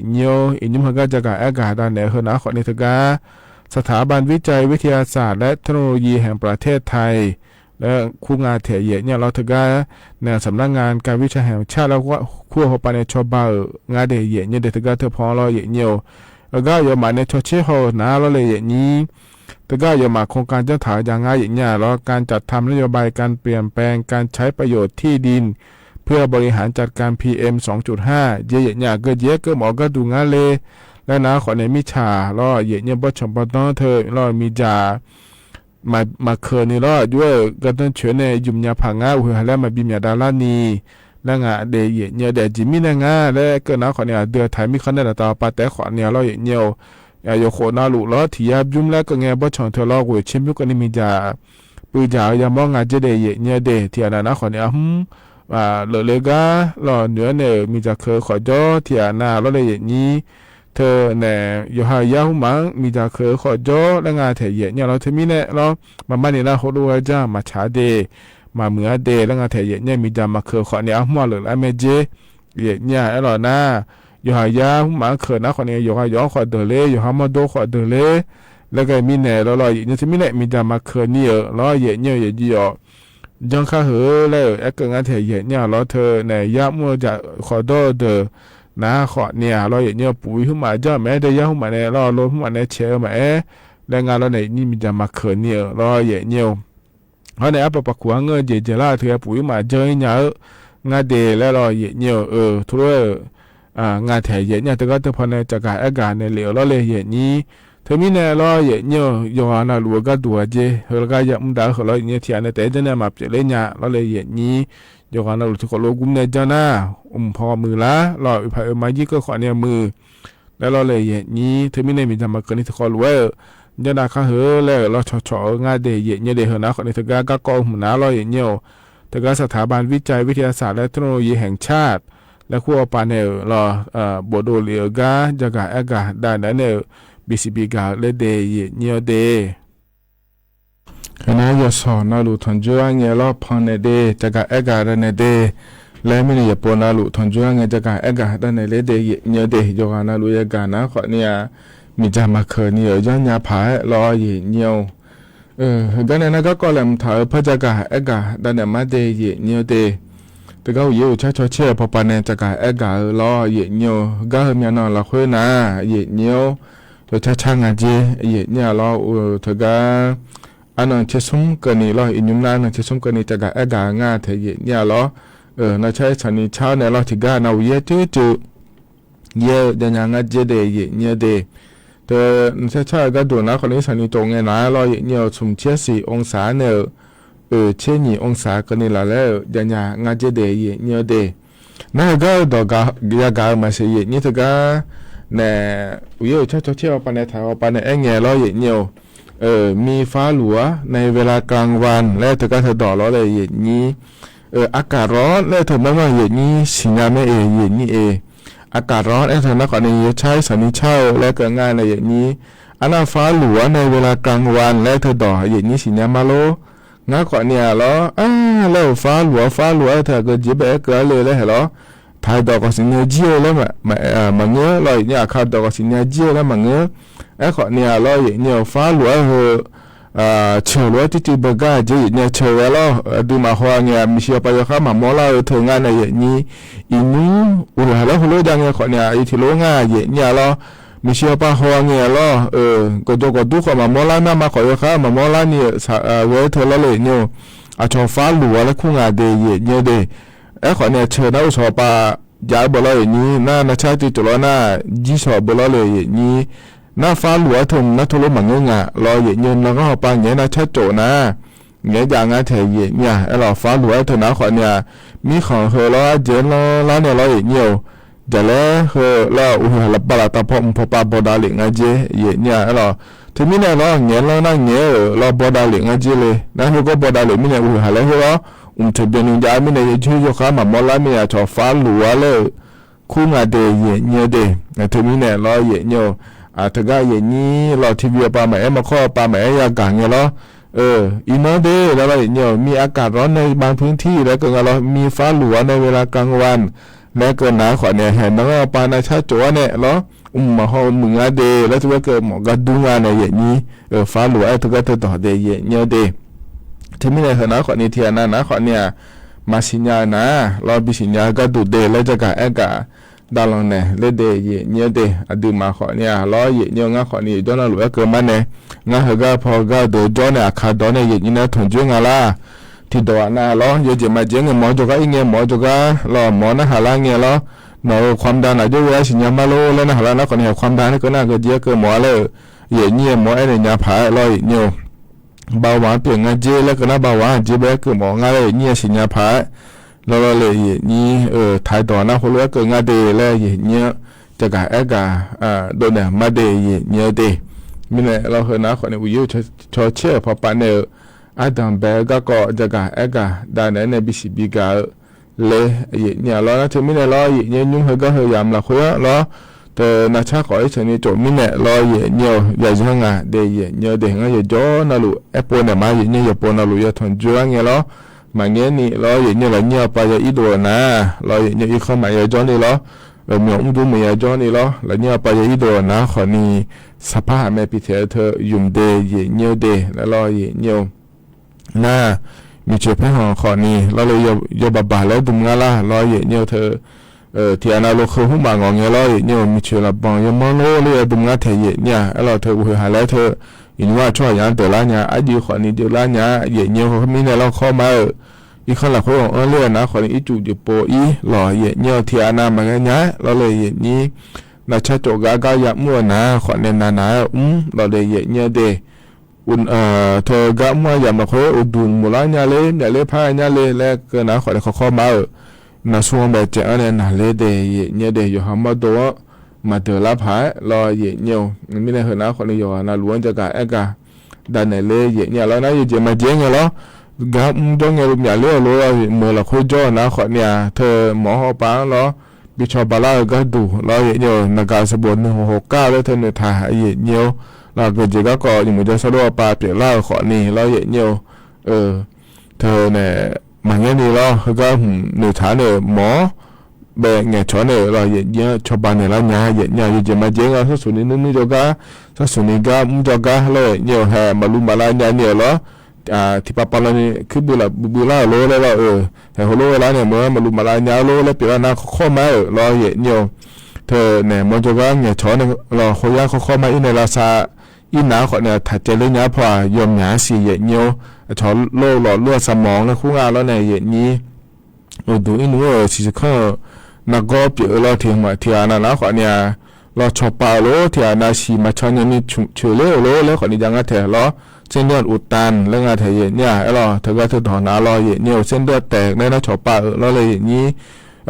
อีนุ่มก็จะการการได้เนี่ยคือนะขอในถึงการสถาบันวิจัยวิทยาศาสตร์และเทคโนโลยีแห่งประเทศไทยและคู่งานเถียเนี่ยเราถึงการเนี่ยสำนักงานการวิจัยแห่งชาติแล้วก็คู่หัวปานในชอบงานเดียเนี่ยเด็กถึงการเธอพอเราเนี่ยแล้วก็ยอมมาในชดเชยโหนะเราเลยอย่างนี้แต่ก็ยอมมาโครงการเจ้าถาอย่างง่ายอย่างเงี้ยแล้วการจัดทำนโยบายการเปลี่ยนแปลงการใช้ประโยชน์ที่ดิน เพื่อบริหารจัดการ PM 2.5 เยอะๆก็เยอะก็หมอก็ดูงานเลยและนะขอในมิชาล้อเยอะๆบ่ชมบ่ต้องเธอล้อมีจ่ามาเคยนี่ล้อด้วยก็ต้องเฉินในยุ่มยาผางาหัวแล้วมาบิมยาดาลานีแล้วงาเดยเยอะๆเดจิมินะงาและก็นะขอเนี่ยเดือไทยมีคันได้ต่อปาแต่ขอเนี่ยล้อเยอะๆยโคนาลุล้อที่ยายุ่มแล้วก็ไงบ่ชมเธอล้อหัวชิมยุกันนี่มีจ่าปืนจ่ายามองงาเจเดยเยอะๆเดที่อันนั้นขอเนี่ยเลกาล้อเหนือเนี่ยมีจ่าเคยขอจ่อที่อันนั้นล้อเลยอย่างนี้เธอเนี่ยอยู่หายาหุมังมีจ่าเคยขอจ่อแล้วงาเถยเนี่ยเราเทมิเนี่ยเรามาเนี่ยนะเขาดูว่าจ้ามาชาเดมาเหมือเดแล้วงาเถยเนี่ยมีจ่ามาเคยขอเนี่ยมั่วเลยแล้วไม่เจเนี่ยไอ้หล่อหน้าอยู่หายาหุมังเคยนะขอเนี่ยอยู่หายาขอเดเลยอยู่หามาโดขอเดเลยแล้วก็มีเนี่ยเราเนี่ยเทมิเนี่ยมีจ่ามาเคยเนี่ยเราเนี่ยยี่จังข้าเหอแล้วไอ้ก็งาเถยเนี่ยเราเธอเนี่ยยามั่วจะขอโดเดนะขอเนี่ยเราอย่างเงี้ยปุ๋ยขึ้นมาจ้าแม่ได้ยาขึ้นมาเนี่ยเราลดขึ้นมาเนี่ยเชื่อมาแรงงานเราเนี่ยนี่มีจะมาเขินเนี่ยเราอย่างเงี้ยเขาเนี่ยปะปะขวางเงินเจล่าเธอปุ๋ยมาเจอเนี่ยงานเดแล้วเราอย่างเงี้ยทุเรงานแถวอย่างเงี้ยแต่ก็จะพอในจากการอาการในเหลวเราเลยอย่างนี้เธอมีเนี่ยเราอย่างเงี้ยย้อนน่ะรู้ก็ตัวเจเฮลก็ยังมุ่งด่าเขาเราอย่างเงี้ยที่อันแต่จะเนี่ยมาเปลี่ยนเนี่ยเราเลยอย่างนี้ยกอันนั้นทุกคนโลกุมเนี่ยจ้าหน้าพอมือละรออีพายมายี่ก็ขอเนี่ยมือแล้วเราเลยอย่างนี้เธอไม่ได้มีทำมาเกินที่ทุกคนรู้ว่าจะได้ข้าเหอแล้วเราชอๆงานเดย์อย่างเงี้ยเดย์เหรอนะคนนี้เธอก็กองหัวหน้าเราอย่างเงี้ยเธอก็สถาบันวิจัยวิทยาศาสตร์และเทคโนโลยีแห่งชาติและคู่ปานเนี่ยรอบโดเลียกาจากการอากาศด้านนั้นเนี่ยBCB กาเลเดย์อย่างเงี้ยเดขณะยศนาลุทนจวนเงลอพอนเดจากการเอกาเนเดและไม่ได้ปนาลุทนจวนเงจากการเอกาดันเลเดเนเดยกานาลุเอกานะขอเนี่ยมีจามาเคเนี่ยย้อนยาผายรอเงียวกันนั้นก็แลมถอยพระจากการเอกาดันมาเดเนียวเดแต่ก็อยู่ชัดเชื่อพอปานจากการเอการอเงียวก็เมียนอนละคุยนะเงียวตัวชัดช่างอาเจเนี่ยรอเธอก็อันนั้นเชื่อสมกันนี่เราอินยุมลานั่นเชื่อสมกันนี่จากการเอกางาเทียเนี่ยเราน่าใช้ฉันนี่เช้าเนี่ยเราที่การเอาเยอะจู่เยอะจะยังงาเจเดย์เนี่ยเดย์แต่ใช่ก็ดูนะคนนี้ฉันนี่ตรงไงนะเราเนี่ยสมเชื่อ4 องศาเนี่ยเช่น2 องศากันนี่ละแล้วจะยังงาเจเดย์เนี่ยเดย์นั่นก็ดอกยากามาเสียนี่ถึงก็เนี่ยวิวชัดเชื่อปันในไทยปันในเองเนี่ยเราเนี่ยมีฟ้าหลัวในเวลากลางวันและเธอก็เธอดอกล้อเลยอย่างนี้อากาศร้อนและเธอไม่ว่าอย่างนี้สิงาไม่อย่างนี้อากาศร้อนและเธอนักในใช้สันนิษฐานและเกิดง่ายในอย่างนี้อันนั้นฟ้าหลัวในเวลากลางวันและเธอดอกอย่างนี้สิงามาโลงั้นก่อนเนี่ยเหรอแล้วฟ้าหลัวเธอก็จีบเกิดเลยเหรอถ่ายดอกก็สิงาเจียวแล้วมันเงี้ยเราเนี่ยขาดดอกก็สิงาเจียวแล้วมันเงี้ยไอ้คนเนี่ยเราเนี่ยฟ้าหลวงเชื่อว่าที่บกาจะเนี่ยเชื่อว่าดูมาหัวเนี่ยมีเชื่อไปแล้วครับมาโมล่าถึงงานในอย่างนี้อินูแล้วหัวดังเนี่ยคนเนี่ยอีที่โรงงานเนี่ยเรามีเชื่อไปหัวเนี่ยเราก็ดูขมาโมล่าน่ามาขอยครับมาโมล่าเนี่ยเวทเธอแล้วเลยเนี่ยอาชอบฟ้าหลวงแล้วคู่งานเดียเนี่ยเดไอ้คนเนี่ยเชื่อแล้วชอบไปย้ายบอลอย่างนี้น่าใช้ติดตัวน่าจีสอบบอลเลยอย่างนี้น่าฟ้าหลัวทุ่มน่าทุลุมันงงรอเหยียดเงินแล้วก็เอาไปเงี้ยน่าชัดโจนะเงี้ยอย่างงั้นเถียเหยียดเนี่ยไอ้เราฟ้าหลัวเถอะนะขอเนี่ยมีของเฮอแล้วเจนแล้วเนี่ยเราเหยียดเงี้ยวจะแล้วเฮอแล้วเราปลาตาพอมพอปลาบดาเหลียงเจเหยียดเนี่ยไอ้เราถึงมีเนี่ยเราเงี้ยแล้วนั่งเงี้ยเราบดาเหลียงเจเลยนั่นเราก็บดาเหลียงมีเนี่ยแล้วเฮอเราถึงเดือนนึงจะมีเนี่ยช่วยยกขามาหมดแล้วมีเนี่ยชอบฟ้าหลัวเลยคู่งานเดียเหยียดเนี่ยเดถึงมีเนี่ยเราเหยียดเงี้ยถ้าก็อย่างนี้เราทีวีปลาแม่มาข้อปลาแม่ยากางเงี้ยเหรออีโนเดแล้วเราเนี่ยมีอากาศร้อนในบางพื้นที่แล้วก็เรามีฟ้าหลัวในเวลากลางวันและก็หนาวขอเนี่ยเห็นแล้วก็ปลาในชาจั่วเนี่ยเหรอมาห้องมึงอะเดแล้วถ้าเกิดหมอกระดุงอะไรอย่างนี้ฟ้าหลัวไอ้ถ้าก็เธอต่อเดย์เนี่ยเดที่ไม่ได้เห็นนะขอเนี่ยเทียนนะขอเนี่ยมาสิญญานะเราบิสิญญาก็ดูเดแล้วจะกับอากาศดาลงเนี่ยเลเดย์เนี่ยเดอดูมาขอเนี่ยล้อเนี่ยงั้นขอเนี่ยจนเราหลุดเกิดมันเนี่ยงั้นเขาก็พอก็โดนจนเนี่ยขาดโดนเนี่ยอย่างนี้นะถุงจุงอะไรท ที่ตัวน่ะล้อเยอะจะมาเจงหมอจกอีเงี้ยหมอจกล้อหมอนะหาละเงี้ยล้อหนอความดันอาจจะว่าสิญญามาโลแล้วนะหาละนะคนเห็นความดันนี่ก็น่าก็เยอะเกินหมอเลยเยอะเนี่ยหมอไอ้เนี่ยยาผาล้อเงี้ยเบาหวานเปลี่ยนงานเจแล้วก็น่าเบาหวานเจแบบก็หมองานเลยเนี่ยสิญญาผาแล้วเลยนี่ถ่ายต่อนะคนรู้ก็งานเดแล้วเนี่ยจะกะโดนเนี่ยมาเดเนี่ยเดมิเนี่ยเราเห็นนะคนเนี่ยวิวชอเชื่อพอปานเนี่ยอาดัมเบก็จะกะดานเนี่ยบิสิบิกาเลยเนี่ยเรานะเธอมิเนี่ยเราเนี่ยยุ่งเฮก็เฮยามละคุยเราแต่นาชาขอให้ฉันนี่จบมิเนี่ยเราเนี่ยอย่าจังอ่ะเดเนี่ยเดงอ่ะอย่าจ้อนะลูแอปเปิลเนี่ยมาเนี่ยอย่าปนนะลูอย่าทนจ้วงเนี่ยเรามาเงี้ยนี่เราเนี่ยเราเนี่ยไปจะอีโดนะเราเนี่ยอีข้อมาอย่าจ้อนี่เรามีองค์ดูมีจอนี่ล้อแล้วเนี่ยไปยี่ตัวนะขอนี่สภาพแม่พิเศษเธอยุ่มเดย์เยี่ยวเดย์แล้วล้อเยี่ยวน่ามีเชื้อแพ้หอขอนี่แล้วเลยยบบาแล้วดุมงาละล้อเยี่ยวเธอที่อนาโลคือหุ่มบางงเงี้ยล้อเยี่ยวมีเชื้อละบางยมองโลเลยดุมงาเทยเนี่ยแล้วเธอหาแล้วเธออินว่าช่วยยันตัวละเนี่ยอดีขอนี่เดี๋ยวละเนี่ยเยี่ยวเขาไม่ได้เราเข้ามาอีกคนละคนเรื่องนะคนอีจูดิโปอีหล่อเยี่ยที่อานามันเงี้ยเราเลยนี่นาชาโจกากายมั่วนะคนในนาเราเลยเนี่ยเดเธอกามั่วอย่างมาคุยอุดุนมูลเนี่ยเลยพายเนี่ยเลยแล้วก็นะคนเขาเข้ามานาส่วนแบบเจ้าเนี่ยนาเลยเดเนี่ยเดอยู่ห้องมาตัวมาเจอละพายเราเนี่ยไม่ได้เห็นนะคนอยู่นาล้วนจะกะดันเลยเนี่ยแล้วนะอยู่จะมาเจ๊งเหรอกับจ้องเงี้ยลูกใหญ่เลี้ยวรู้เมื่อเราคุยจ้อนะขอเนี่ยเธอหมอหัวปังเหรอบิชอปลาก็ดูเราเนี่ยนักการสบุน169แล้วเธอเนี่ยถ่ายเนี่ยเราเกิดจะก็อยู่เหมือนจะสะดวกปาเปลี่ยนเล่าขอนี่เราเนี่ยเธอเนี่ยมันเนี่ยนี่เราก็หนูถ่ายเนี่ยหมอแบ่งเงี้ยชอนเนี่ยเราเนี่ยชอบบ้านเนี่ยเราเนี่ยอยู่จะมาเจ๊งเราสักส่วนนึงจะก็สักส่วนนี้ก็มุจก็เลยเนี่ยแห่มาลุมาลายเนี่ยเหรอที่ปะปะนี่คือบุลาโลแล้วแต่โลแล้วเนี่ยเมื่อมาลุมาลายาโลแล้วเปลี่ยนหน้าข้อมาเราเนี่ยเธอเนี่ยมันจะว่าเนี่ยช้อนเราเขาย่าข้อมาอินในราซาอินหนาเขาเนี่ยถัดเจริญญาพอยมหนาสีเนี่ยช้อนโลหลอดเลือดสมองแล้วคู่งานแล้วเนี่ยนี้ดูอินนู้สิจะเข้านักกอล์ฟเยอะเราเทียมมาเทียนานะเขาเนี่ยเราชอบปลาโลเทียนาสีมาช้อนยังมีเชื่อเลี้ยวโลแล้วเขานี่ยังไงเถอะล้อเส้นเลือดอุดตันแล้วงาเทเนี่ยเธอก็เธอถอนหนาลอยเนี่ยเส้นเลือดแตกในหน้าฉอปากแล้วเลยอย่างนี้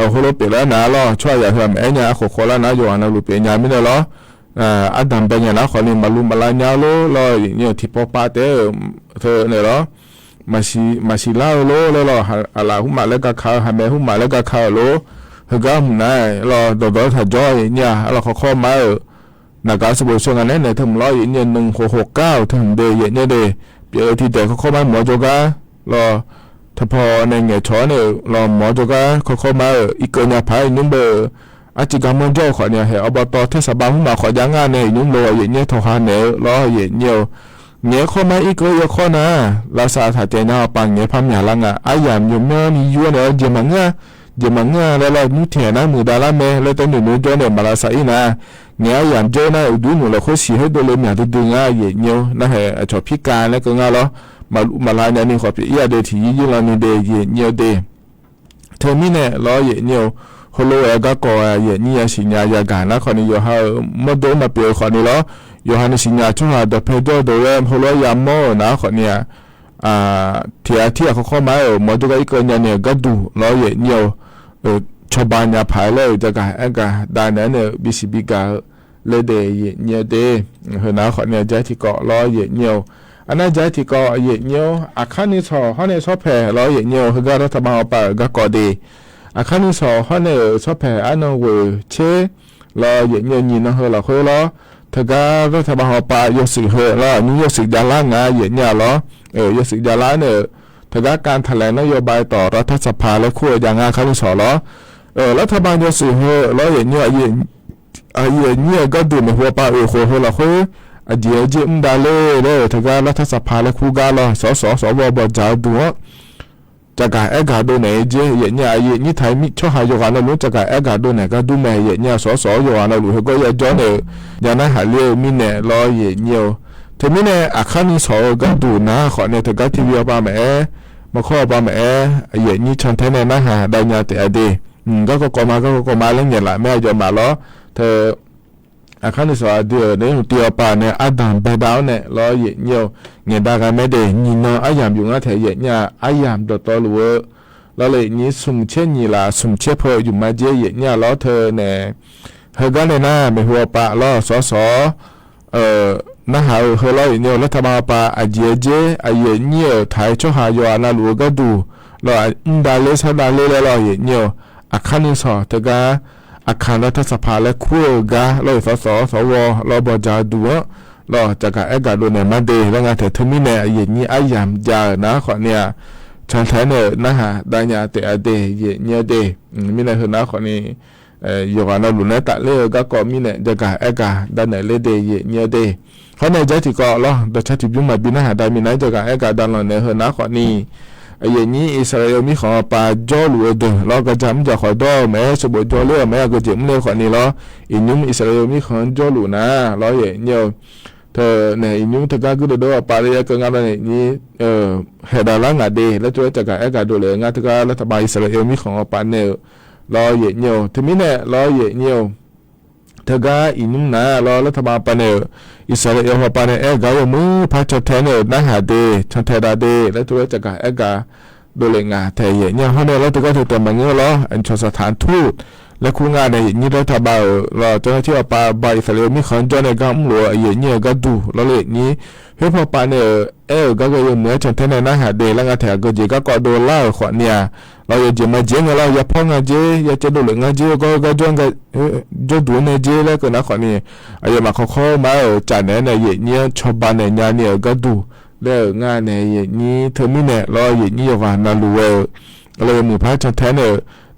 โคโลเปแล้วหนาลอช่วยอย่าทำเนี่ยโคแล้วนะอยู่อันนั้นรูปเป็นยาไม่ได้หรออันดับเป็นอย่างนั้นขอนี่มาลุมมาลายาโลลอยเนี่ยที่ปอปาเตเธอเนี่ยหรอมาชิลาโลแล้วหรออะไรหุ่มมาแล้วก็ข้าวหาแม่หุ่มมาแล้วก็ข้าวโลเฮก็หุ่มนายรอโดดถ้าจ้อยเนี่ยเราข้อมานักการสบุส่วนอันนี้ในทั้งร้อยเนี่ย1669ถึงเดย์เนี่ยเดย์เปียที่แต่เขาเข้ามาหมอโจการอถ้าพอในเงี้ยช้อนเนี่ยรอหมอโจกาเขาเข้ามาอีกเกินยาพายนุ่มเบอร์อาจิกรรมมันเจ้าขอเนี่ยเหรออบตเทศบาลมาขอยังงานเนี่ยนุ่มโลเนี่ยทหารเนี่ยรอเนี่ยเข้ามาอีกเกินข้อนะลาซาถ้าเจน่าปังเนี่ยพัมยาลังอ่ะอายามยุ่งเมื่อมียั่วเนี่ยเจมังแล้วเรามุเทียนะมือดาราเมแล้วต้องหนูจ้าเนี่ยมาลาซาอีนะเนี่ยอย่างเจ้าน่ะดูหนูเราเขาสีให้ตัวเลยเนี่ยดูง่ายเนี่ยนะเหรอชอบพิการแล้วก็ง่ายเหรอมาลายเนี่ยนี่ขอพี่ยาเดที่ยี่เรานี่เดเนี่ยเดเธอมีเนี่ยล้อเนี่ยฮัลโหลก็ก่อเนี่ยสิญญาการนะคนนี้อยู่ฮะมาโดนมาเปลี่ยนคนนี้เหรออยู่ฮะในสิญญาช่วงเดเพโดโดเรมฮัลโหลยามโมนะคนเนี่ยที่เขาเข้ามาหมดก็อีกคนเนี่ยก็ดูล้อเนี่ยชาวบ้านยาผายเลยจะกันด้านนั้นเนี่ยบิสิบิกาเลยเดย์เนี่ยเดย์เห็นนะคนเนี่ยใจที่เกาะล้อเนี่ยอันนั้นใจที่เกาะเนี่ยอาคารนี้สอเขาเนี่ยชอบแผ่ล้อเนี่ยคือการรัฐบาลป่าก็ก่อดีอาคารนี้สอเขาเนี่ยชอบแผ่อันนั้นเวเชล้อเนี่ยยินนะเฮล้อเขาล้อถ้าการรัฐบาลป่ายกสิเฮล้อนี่ยกสิดาล่างงานเนี่ยล้อยกสิดาล่าเนี่ยถ้าการแถลงนโยบายต่อรัฐสภาและคู่อย่างงานเขาที่สอล้อรัฐบาลจะสื่อแล้วอย่างเนี่ยก็ดูในหัวป้าโคโหละคือเดี๋ยวจะได้เลยถ้าการรัฐสภาและคู่กันละสวบจะดูจะการกาดูไหนเจอย่างนี่ไทยมิชอบหายกันแล้วรู้จะการกาดูไหนก็ดูไหนอย่างสอยู่กันแล้วรู้ก็ยังจอเนี่ยอย่างนั้นหาเรื่องมิเนี่ยรออย่างเทมิเนี่ยอาคารนี้สอก็ดูนะขอเนี่ยถ้าการทีวีป้าแม่ม มาข้อปาแม่เย็นนี้ฉันแท้ในนะฮะได้ยาแต่อดีก็มาเล่นอย่างละแม่ยอมมาล้อเธออาคารที่สองเดือในหัวเตียวป่าเนี่ยอาดัมไปดาวเนี่ยล้อเย็นเยี่ยวเงี้ยได้กันไม่ได้ยินน้องอายามอยู่งั้นเถอะเย็นเนี่ยอายามตัวตัวรู้แล้วเลยนี้สุ่มเช่นนี่ละสุ่มเชื่อเพออยู่มาเจียเย็นเนี่ยล้อเธอเนี่ยเฮกันเลยนะไม่หัวป่าล้อสนะฮะเฮล้อเนี่ยรัฐบาลป่าอาเจอาเย็นเนี่ยไทยช่วยหายานาลูก็ดูล้อดาเลสดาเลล้อเย็นเนี่ยอาคารที่สองเธอก็อาคารรัฐสภาและคู่กาล้อสวล้อบจาดูล้อจากการกาดูเนี่ยมาเดแล้วงานเธอทุ่มเนี่ยเย็นนี้อายามยานะขอเนี่ยฉันแทนเนี่ยนะฮะได้ยาแต่อเดเย็นเนี่ยเดมีในหัวหน้าขอนี่อยู่กันเราหลุดในตะเล่ก็มีเนี่ยจากการกาด้านไหนเลเดเย็นเนี่ยเดเขาในใจที่ก็ล้อแต่ชัดที่ยุ่งมาบินหาได้มีไหนจากการกาด้านหลังในหัวหน้าขอนี่อย่างนี้อิสราเอลมีของปาจอลูเดเราก็จำจะขอดอแม้สบจอเลือแม้ก็เจ็บเนื้อขอนี่ล้ออินุ่มอิสราเอลมีของจอลูนะล้ออย่างเดียวเธอเนี่ยอินุ่มเธอก็ดูว่าปาเรียก็งานอะไรนี้เหตุการณ์งาดีแล้วตัวจากการกาดูเลยงานเธอก็รัฐบาลอิสราเอลมีของปาเนี่ยล้ออย่างเดียวทีนี้เนี่ยล้ออย่างเดียวเธอก็อินุ่มนะล้อรัฐบาลปาเนี่ยอิสราเอลปาเนี่ยก็ว่ามือพัชแทนเนี่ยนะหาเดชันเทดาเดแล้วตัวจากการกาดูเลยงาแต่เนี่ยเขาเนี่ยเราตัวก็ถือตัวมันเงี้ยล้ออันชสถานทูตและคู่งานในนี้รัฐบาลเราเจ้าหน้าที่ปาบอิสราเอลมีคนจอในกำลัวอย่างเนี่ยก็ดูแล้วเลยนี้เพื่อพอปาเนี่ยก็ยังเหมือนชันเทนนะหาเดแล้วงาแต่ก็เจก็โดนล่าขวดเนี่ยเราอย่าจะมาเจงเราอย่าพ้องเจอย่าจะดูเลยเจก็จ้องก็จะดูในเจแล้วก็นะขวดนี่อย่ามาเขามาจ่ายในเนี่ยชาวบ้านเนี่ยก็ดูแล้วงานเนี่ยนี้เธอไม่เนี่ยเราอย่างนี้ว่านาลูเอเรามือพระชันเทน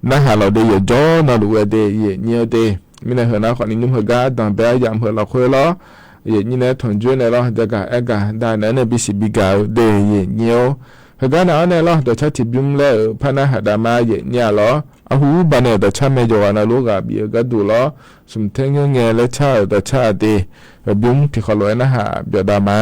นะฮะเราได้ยจอนาลูเอเดเนี่ยเดไม่เนี่ยนะขวดนี้นุ่มหัวกาดังไปยามหัวเราคุยล้ออย่างนี้เนี่ยถอนจุนเนี่ยเราจะกได้เนี่ยบิสิบิกาเดเนี่ยเฮกันเอาเนี่ยล้อตัวชัดทิบยุ่มแล้วพระนาหดามาเนี่ยล้ออาหูบานเนี่ยตัวชาไม่จวานาลูกาบีก็ดูล้อสมเทงเงี้ยและชาตัวชาเดยุ่มที่เขาลอยนะฮะเบียดามา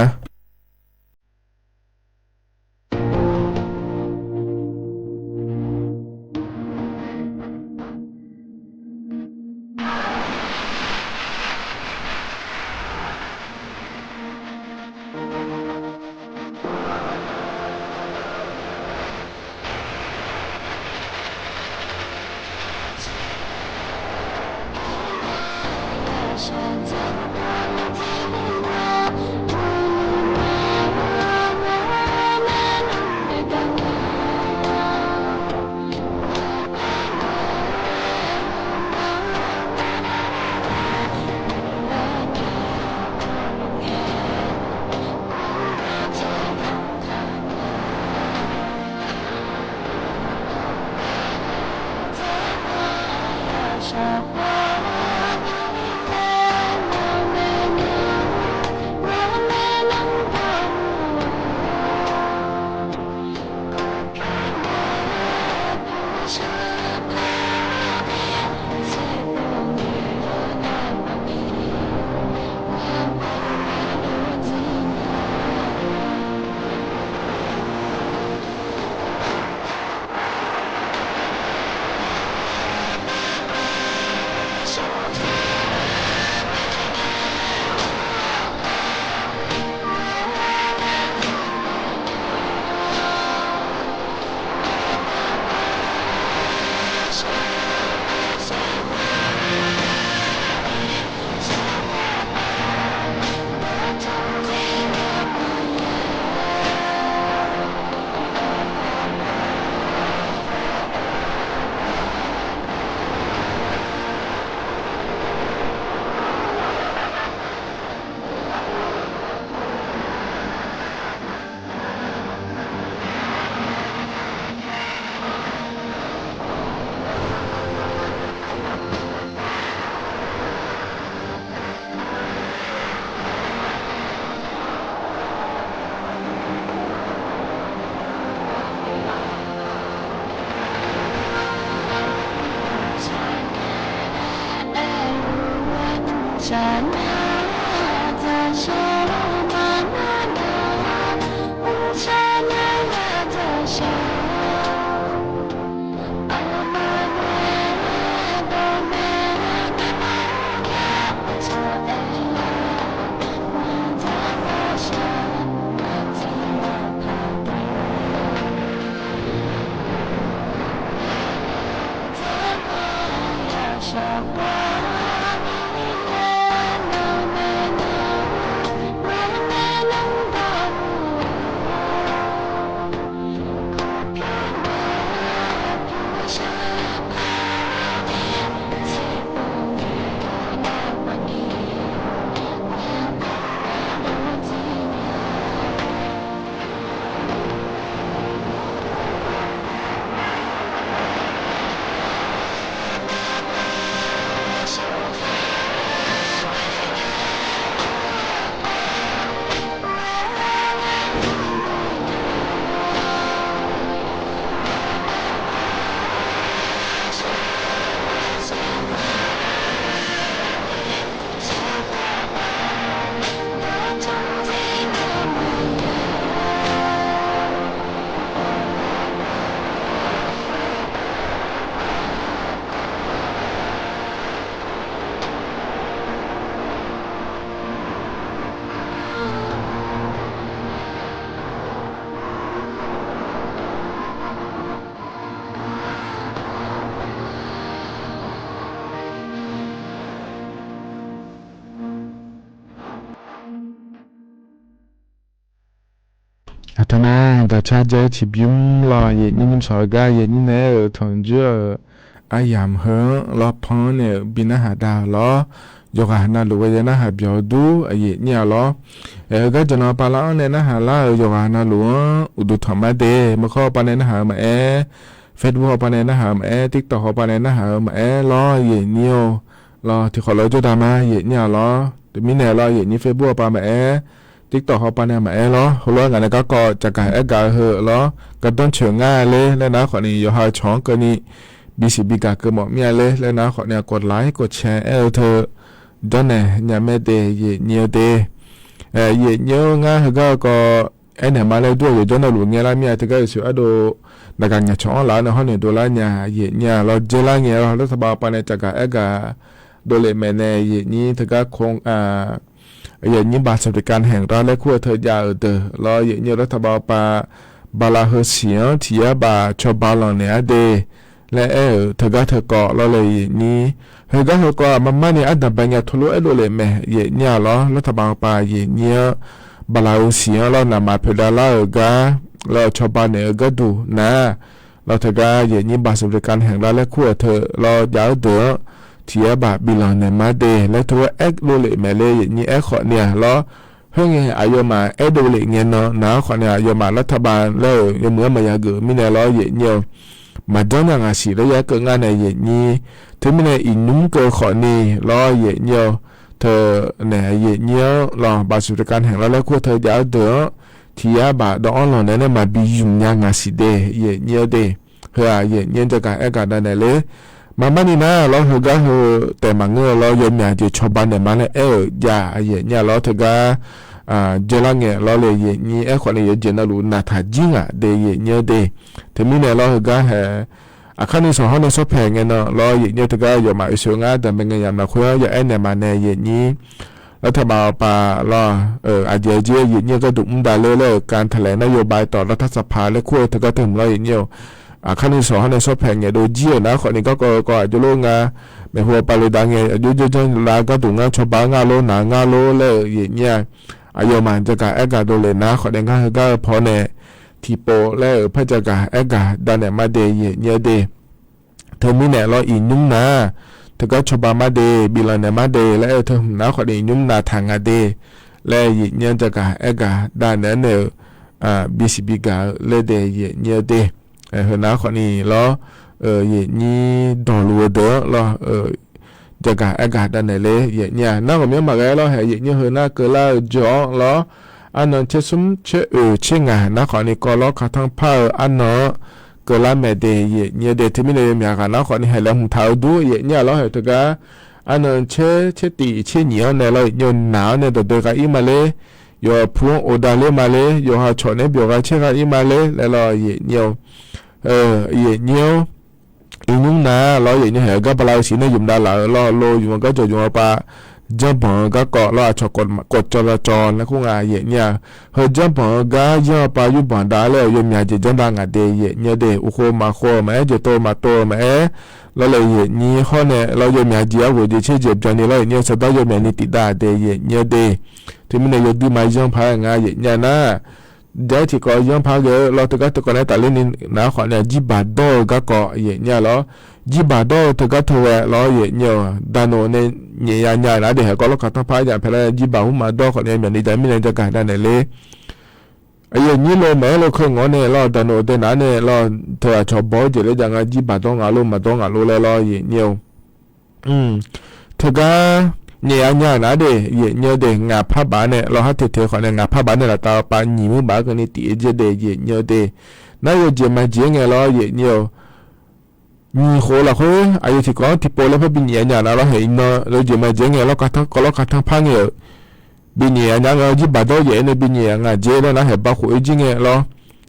ฉัน啊，他们的差价起比了，也你说个也你那同志啊，养和老朋友比那还大了，有个那路也那还比较多，也你了，个就那巴拉呢那还啦，有个那路อุดธรรมะเดมื่อข้อปานนะหามาFacebook ปานนะหามา TikTok ปานนะหามาล้อเย่เนียวล้อที่ขอเราจะดามาเย่เนี่ยล้อแต่มีแน่ล้อเย่นี่ Facebook ปานมาTikTok ปานมาล้อหัวกันนะก็จะกะเหอะล้อก็ต้องเชื่อง่ายเลยแล้วนะขอนี้อยู่หาช่องก็นี่ BCB กะก็เหมาะมีเลยแล้วนะขอเนี่ยกดไลค์กดแชร์เธอดอนเนี่ยอย่าไม่เดเย่เนียวเดเย่เนียวง่ายก็เนี่ยมาเลยด้วยอยู่จนเราหลุดเงี้ยละมีอะไรก็อยู่ดูในการเงี้ยช่องแล้วนะเขาเนี่ยดูแลเนี่ยเย่เนี่ยเราเจริญเงี้ยเรารัฐบาลปานจากการดูแลแม่เนี่ยเย่นี้ถึงก็คงเย่นี้บัตรสวัสดิการแห่งรัฐและขั้วเธอยาวเตอเราเย่นี้รัฐบาลปาบาลาเฮเสียงที่บาชอบาลเนี่ยเดและถึงก็เธอก็เราเลยเย่นี้เธอก็มันเนี่ยอันดับเป็นเงี้ยทะลุดูแลแม่เย่เนี่ยเรารัฐบาลปาเย่เนี่ยบาลาเสียงเรานำมาเพดานเราเราชาวบ้านเนี่ยก็ดูนะเราถึงก็อย่างนี้บัตรสวัสดิการแห่งรัฐและขั้วเธอเรายาวเดือที่บาบิลอนเนี่ยมาเดและตัวโลเลแม่เลยอย่างนี้ขอเนี่ยเราเฮ้ยอายุมาโดเลเงี้ยเนาะนะขอเนี่ยอายุมารัฐบาลแล้วยังเหมือนมายาเกิดมีเนี่ยเราอย่างเงี้ยมาจ้องงานสิแล้วยังเกิดงานในอย่างนี้ถึงมีเนี่ยอินนุ่มเกิดขอนี่เราอย่างเงี้ยเธอเนี่ยเย่เนี้ยรอบัตรสวัสดิการแห่งรัฐและขั้วเธอยาวเดือที่บาดอนหล่อเนี่ยมาบิยุมยางาสิเดเย่เนี้ยเดเฮ้ยเย่เนี้ยจะการได้เลยมาบ้านนี้นะเราเฮก็เฮแต่มาเงอเรายอมอยากจะชาวบ้านเนี่ยมาเลยอย่าเย่เนี้ยเราเธอก็เจริญเงี้ยเราเลยเย่เนี้ยคนเนี่ยเจริญรู้นาทาจิงอ่ะเดเย่เนี้ยเดถึงมีเนี่ยเราเฮก็เฮอาคารนี้สองห้องเนี่ยสอบแพงเงี้ยเนาะเราเย่เนี้ยเธอก็อยู่มาอิสระแต่เป็นเงี้ยมาคุยอย่าเนี่ยมาเนี่ยเย่นี้รัฐบาลปาล่ออาจจะเจี๋ยอย่างเงี้ยก็ดุมด่าเลยการแถลงนโยบายต่อรัฐสภาและขั้วเธอก็ถึงเราอย่างเงี้ยขั้นที่สองในซอฟแพงเนี่ยโดยเจี๋ยนะคนนี้ก็อาจจะโลงาไม่หัวปลาดังเงี้ยยุ่งๆลาก็ถูกงาชาวบ้านงาโลหนางาโลเลยอย่างเงี้ยอายุมันจะการโดเลยนะคนนี้ก็พอเนี่ยที่โปแล้วพระจะการดันเนี่ยมาเดย์เงี้ยเดเธอมีเนี่ยเราอินยุ่งนะเธอก็ชอบมาเดบิลานมาเดและเธอหน้าขอดียุ่งนาทางเดและยิ่งยันจะด้านนั้นเนี่ยBCB เลเดยิ่งเดเห็นหน้าขอนี้แล้วยิ่งนี้ดอลลัวเดอแล้วจะด้านไหนเลยยิ่งเนี่ยน้าก็มีมาแล้วให้ยิ่งเห็นหน้าเกล้าจ่อแล้วอันนั้นเชื่อเชื่องานน้าขอนี้ก็แล้วขาทั้งผ้าอันนั้นก็ละแม่เดย์เนี่ยเดย์ที่มีเลยมีอาการน้าขอนี่ให้เราหุ่นเท้าดูเนี่ยเราให้ตัวก็อันนั้นเชื่อตีเชื่อเหนียวเนี่ยเราโยนหนาวเนี่ยตัวเด็กก็อีมาเลยโยพวงโอดาเลยมาเลยโยหาชนเนี่ยเบียร์ก็เชื่อก็อีมาเลยแล้วเราเนี่ยเนี่ยอีนุ่งนะเราเนี่ยเหรอก็ปลายสีเนี่ยยุ่งได้หล่ะเราโลอยู่มันก็จะอยู่ปะจับปองก็เกาะล่าชกดจราจรแล้วก็งานเนี่ยเฮจับปองก็ย่อปายุบันดาแล้วยมยาจะจันดังอ่ะเดย์เนี่ยเดย์อุโคมาโคมาจะโตมาโตมา เราเลยนี่ข้อเนี่ยเราอยู่มีเดียวหัวดีเชื่อเจ็บจนนี่เราเนี่ยสตาอยู่มีนิติดาเดยเนี่ยเดที่มันอยู่ดูมาย่องพายงานเนี่ยนะเดี๋ยวที่ก็ย่องพายเราตัวก็ตัวก็เนี่ยแต่เล่นนี่นะขอเนี่ยจีบาดอก็ก็เนี่ยแล้วจีบาดอตัวก็ตัวเราเนี่ยดานโนเนี่ยเนี่ยนะเดี๋ยวก็เราขัดทั้งพายอย่างเพลจีบาหุ่มมาดอขอเนี่ยมีนิดไม่เนี่ยจะการได้เนี่ยเลยไอ้ยี่นี่เราแม้เราเคยงอเนี่ยเราดานโนเดินนั้นเนี่ยเราเธอชอบบอกจะเลยจังจีบาดองอาลูมาดองอาลูเลยเราเนี่ยเธอก็เนี่ยนะเดเนี่ยเดงาผ้าบ้านเนี่ยเราให้เธอขอเนี่ยงาผ้าบ้านเนี่ยเราตาปาหนีมือบ้านกันนี่ตีเจเดเนี่ยเดนั่นก็จะมาเจียงไงเราเนี่ยมีโคละเขาอายุที่ก่อนที่โปแล้วพอบินเนี่ยนะเราเห็นเนาะเราจะมาเจียงไงเราก็ทั้งพังเนี่ยบินเนี่ยนะเราจีบาดอเนี่ยบินเนี่ยงาเจแล้วนะเห็นบ้าคุยจริงไงเรา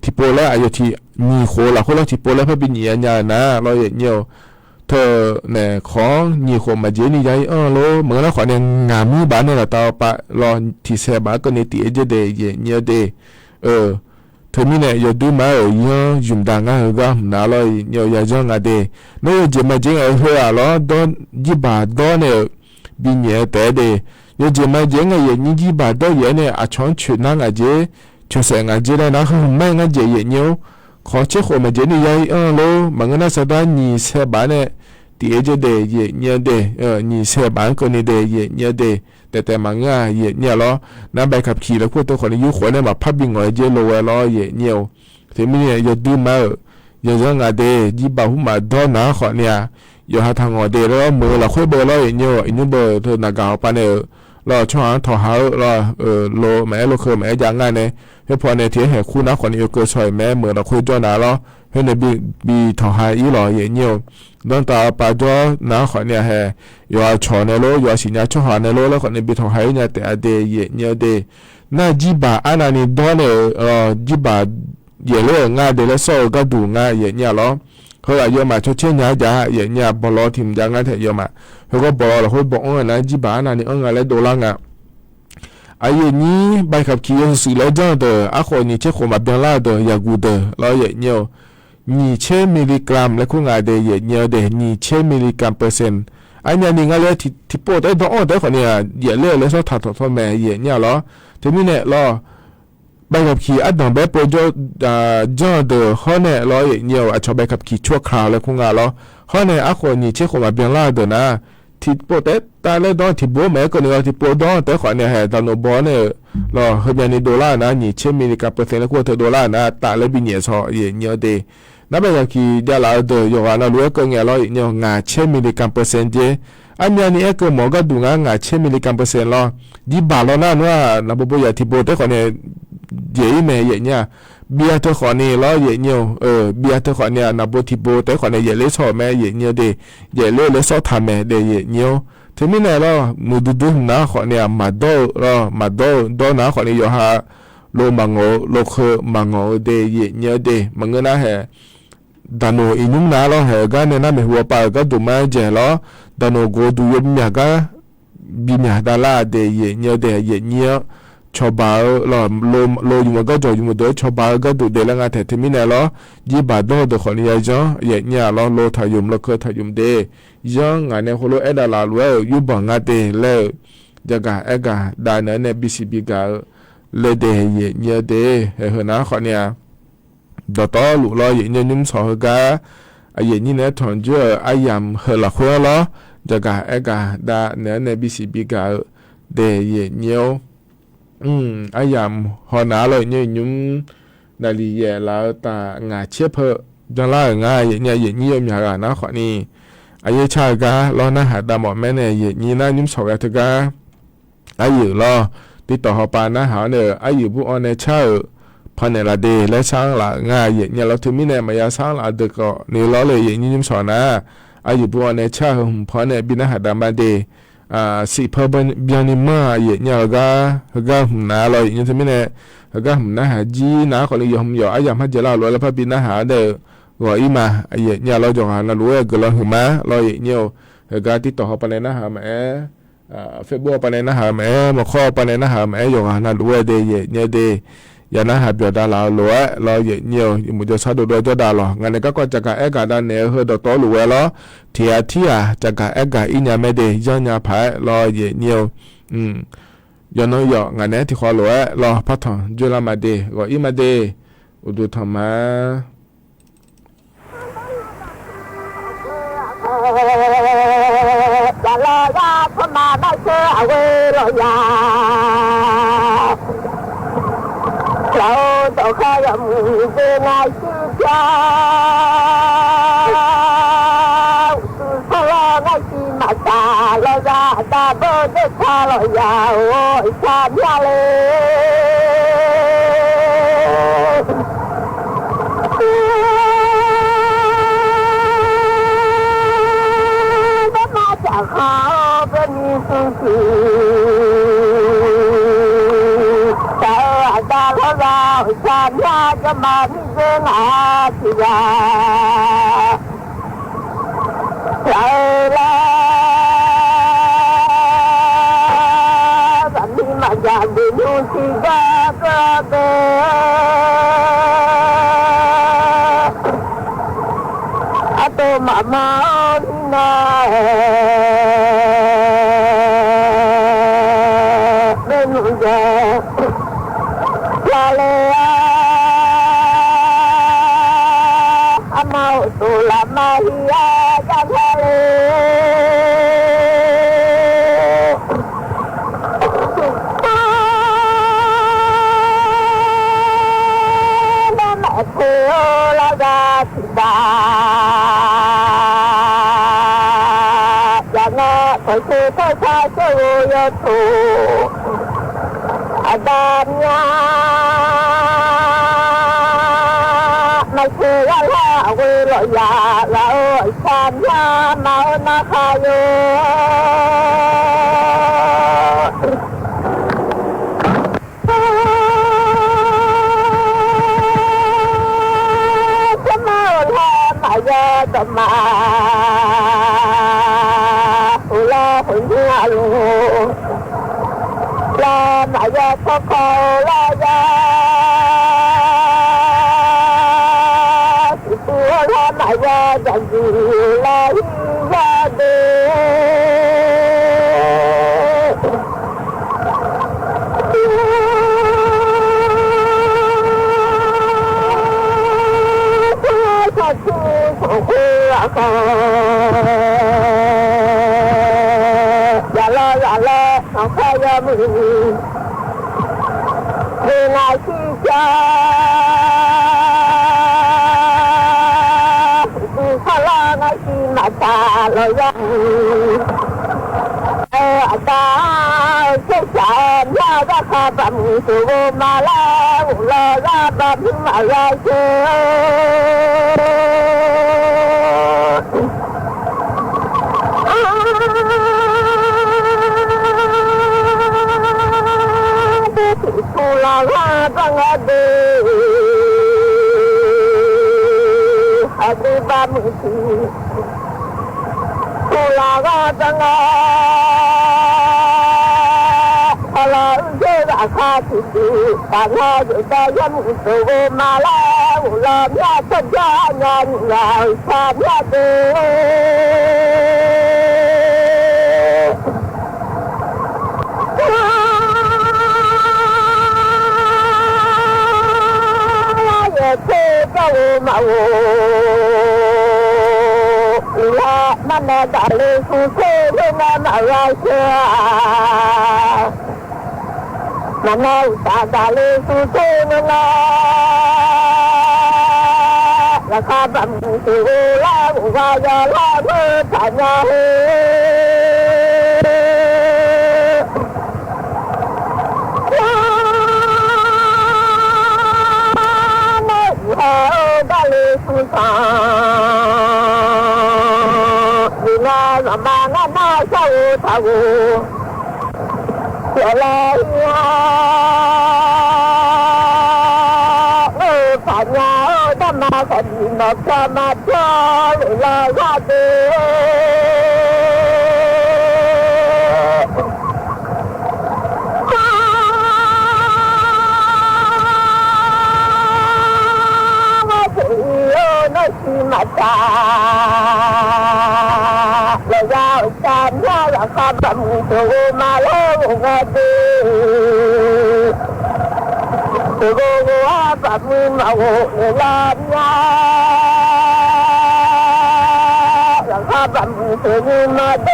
ที่โปแล้วอายุที่มีโคละเขาเราที่โปแล้วพอบินเนี่ยนะเราเนี่ยเธอเนี่ยของยี่ห้อมาเจนี่ใจโลเหมือนเราขอเนี่ยงามีบ้านเนี่ยเราตาปะรอที่เสียบ้านก็เนี่ยตีเจเดเนี่ยเดเธอมีเนี่ยอยู่ดูมายุ่งดังอ่ะก็น่าเลยอย่าจังอ่ะเดเนี่ยจะมาเจงเอาหัวเราโดนจีบาดอเนี่ยบินเนี่ยแต่เดอยู่จะมาเจงอ่ะยี่จีบาดอเนี่ยอาชอนชุดนั่งอ่ะเจชุดเสงอ่ะเจเลยนะเขาไม่งั้นเจเนี่ยขอเชื่อคนมาเจนี่ยัยโลมันก็น่าสบายนี่เสียบ้านเนี่ยตีเจเดเนี่ยเดนี่เสียบ้านคนนี้เดเนี่ยเดแต่มันง่ายเนี่ยล้อน้ำใบขับขี่แล้วพวกตัวคนอายุขวดเนี่ยมาพับบิงอยเจโลเวล้อเนี่ยถึงมีเนี่ยยดูมาอย่าจังอ่ะเดจีบาหุ่มมาดอนะขอเนี่ยอย่าหาทางอเดแล้วมือเราค่อยเบอร์ล้อเนี่ยอินเบอร์เธอนากาวปานเนี่ยเราช่วงถอดหาเราโลแม่โลเคแม่ยังไงเนี่ยเฮ้พอในที่เห็นคู่นักคนนี้ก็ช่วยแม่เหมือนเราคุยจ้าหน้าเราเฮ้ในบีถอดหาอีหล่อเนี่ยดอนตาปาจ้าหน้าคนเนี่ยเฮ้ยาชอในโลยาสิญญาช่วยหาในโลแล้วคนนี้บีถอดหาเนี่ยแต่เดย์เนี่ยเดย์น่าจีบาอันนั้นดอนเนี่ยจีบาเยอะเลยง่ายเดลโซ่ก็ดูง่ายเนี่ยล้อเขาอายุมาช่วยเชี่ยยาจ่าเนี่ยบอลทีมยังไงเถอะเยอะมาเขาก็บอลเราเขาบอกว่านะจีบาอันนั้นเนี่ยอะไรโดนละง่ะอายุนี้ใบขับขี่สุดแล้วจังเดออาคนนี้เชื่อคนมาเบียงลาเดอยากูเดอเราเนี่ย2,000 มิลลิกรัมแล้วคุณอาเดเนี่ยเด2,000 มิลลิกรัมเปอร์เซ็นต์อันนี้นี่ก็เลยที่ปวดได้ต้องได้คนเนี่ยเลยแล้วชอบถัดทอดแม่เนี่ยเหรอทีนี้เนี่ยเราใบขับขี่อัดดองแบบโปรโจจังเดอเขาเนี่ยเราเนี่ยชอบใบขับขี่ชั่วคราวแล้วคุณอาเราเขาเนี่ยอาคนนี้เชื่อคนมาเบียงลาเดอนะที่ปวดแต่เลยดอนที่บัวแม่ก็เนี่ยที่ปวดดอนแต่ขอเนี่ยให้ตอนบัวเนี่ยเราเฮเป็นดอลลาร์นะ2,000 มิลลิกรัมเปอร์เซ็นต์แล้วก็เธอดอลลาร์นะตาเลยบินเนี่ยชอเนี่ยเดนับเป็นอย่างที่เดี๋ยวเราเดี๋ยวว่าเรารู้ก็เนี่ยเราเนี่ย5,000 มิลลิกรัมเปอร์เซ็นต์เจอันนี้ก็หมอก็ดู5,000 มิลลิกรัมเปอร์เซ็นต์เราดีบาลนั่นว่านับบัวอย่างที่บัวแต่ขอเนี่ยเยี่ยมแม่เนี่ยเบียร์เธอขอเนี่ยเราเนี่ยเบียร์เธอขอเนี่ยนับบัวที่บัวแต่ขอเนี่ยเยี่ยมเลยชอบแม่เนี่ยเดเยี่ยมเลยชอบทำแม่เดเนี่ยถึงมีเนี่ยเรามือดูนะขอเนี่ยมาโดเรามาโดนะขอเนี่ยอยู่ฮะโลมังโงโลเคมังโงเดเนี่ยเดมันก็น่าเหดานโนอินุนะเราเหกันเนี่ยนะไม่หัวปากก็ดูมาเจเราดานโนโกดูยมเนี่ยก็บินดาลาเดเนี่ยเดเนี่ยชอบาเราโลอยู่มันก็จออยู่มันด้วยชอบาก็ดูเดลังอาเถที่มีเนี่ยเราจีบาโดเดคนเนี่ยจ้ะเนี่ยเราโลทายุมโลเคทายุมเดยังงานเนี่ยคนเราเอ็ดาลาลวยอยู่บังอาเดเลยจะกะเอกะดานเนี่ยบิสิบิกาเลยเดเนี่ยเดเห็นนะคนเนี่ยดอตอลุเราเนี่ยนุ่มสอก็นี่เนี่ยถอนเจออายามเฮลักหัวเราจะกะเอกะดาเนี่ยบิสิบิกาเดเนี่ยอายามหอนาเลยเนี่ยยุ่มนาลีเยแล้วตางาเชื่อเพอจังละง่ายเนี่ยเนี่ยมีหานะขอนี่อายุชากาล้อหน้าหาดาหมอแม่เนี่ยนี่น่ายุ่มสอยถึกาอายุล้อติดต่อหอปานะหาเนี่ยอายุผู้ออนในเช่าพันในละเดและช้างละง่ายเนี่ยเราถึงมีเนี่ยมายาช้างละเด็กก็นี่ล้อเลยนี่ยุ่มสอนะอายุผู้ออนในเช่าพันในบินหาดามาเดสิพบเบียนิมาเนี่ยก็น่าเลยยังจะไม่เนี่ยก็น่าหาจีน่าคนนี้ยอมอายามให้เจริญแล้วพระบินน่าหาเด้อว่าอีมาเนี่ยเราจะหาเรารู้ก็เราหิมะเราเนี่ยก็ติดต่อเขาไปเลยนะหาแม่เฟซบุ๊กไปเลยนะหาแม่มาข้อไปเลยนะหาแม่อย่างนั้นรู้เด้เนี่ยเด้ ยานะหาเปียดาลาหลัวรอเยเนียวยมุจะซาดูดจดาลองานนี้ก็จะกะเอกาดานเนเฮดตอหลัวลอเทียจะกะเอกาอิญาเมเดยอนญาภายรอเยเนียวยอนอยงานนี้ที่ขอหลัวรอพัฒนจุลามาเดก็อิมาเดอุดุธรรมะจะลอยาพมาได้เชื่อเวลอยาเราต้องขยันเป็นนายชื่อเจ้าพลานายชีมาตาลอยาตาเบอร์เด็กชาลอยาโอ้ยชาญาเลยเขาเป็นสิ่งที่แต่ดาราฉันอยากจะมาที่เรื่องอาชีพใช่แล้วแบบนี้มาจากดินที่ก็เป็นตัวมามานะเป็นหุ่นยนต์ลาเลอามาตุลามาฮิยาจันทะเลนั่นแหละคือละกาสิดาคอยคือพ่อชายเจ้าโยทูอาดานยาไม่คือว่าละเวลอยาเราฉันยาเมานาคาโยจะมาละมาเยอะจะมาหุ่นยาลูลาหมายาพ่อเขาลายาตัวลาหมายาจันจีลาหิยาเดสัตว์ของเขาเขาแค่ยามือเวลาที่จะดูพลังที่มาตาลอยอาตาเชื่อใจยาราคาบัมสูมาแล้วลอยบัมมาลายเชื่อลาลาบังอาดีอาดีบามุสีลาลาบังอาลาเจราคาติดีตาลาอยู่ได้ยังสูมาแล้วลาญาสัญญางานลาชาญาดีเจ้ามาโอลามันแน่ดาลิสุเซเรื่องมาไรเชื่อมันแน่ตาดาลิสุเซเรื่องราคาบัมสูลาว่ายาลาเมื่อถ่ายงาเฮดาลิสุสาดีงามมางานาเจ้าทาวเสียแล้วผ่านยาธรรมะคดีนกธรรมะเจ้าลอยาเด ข้าบังโตมาแล้วงาดีโกโกอาบังมาโอเนลาญาข้าบังโตมาเด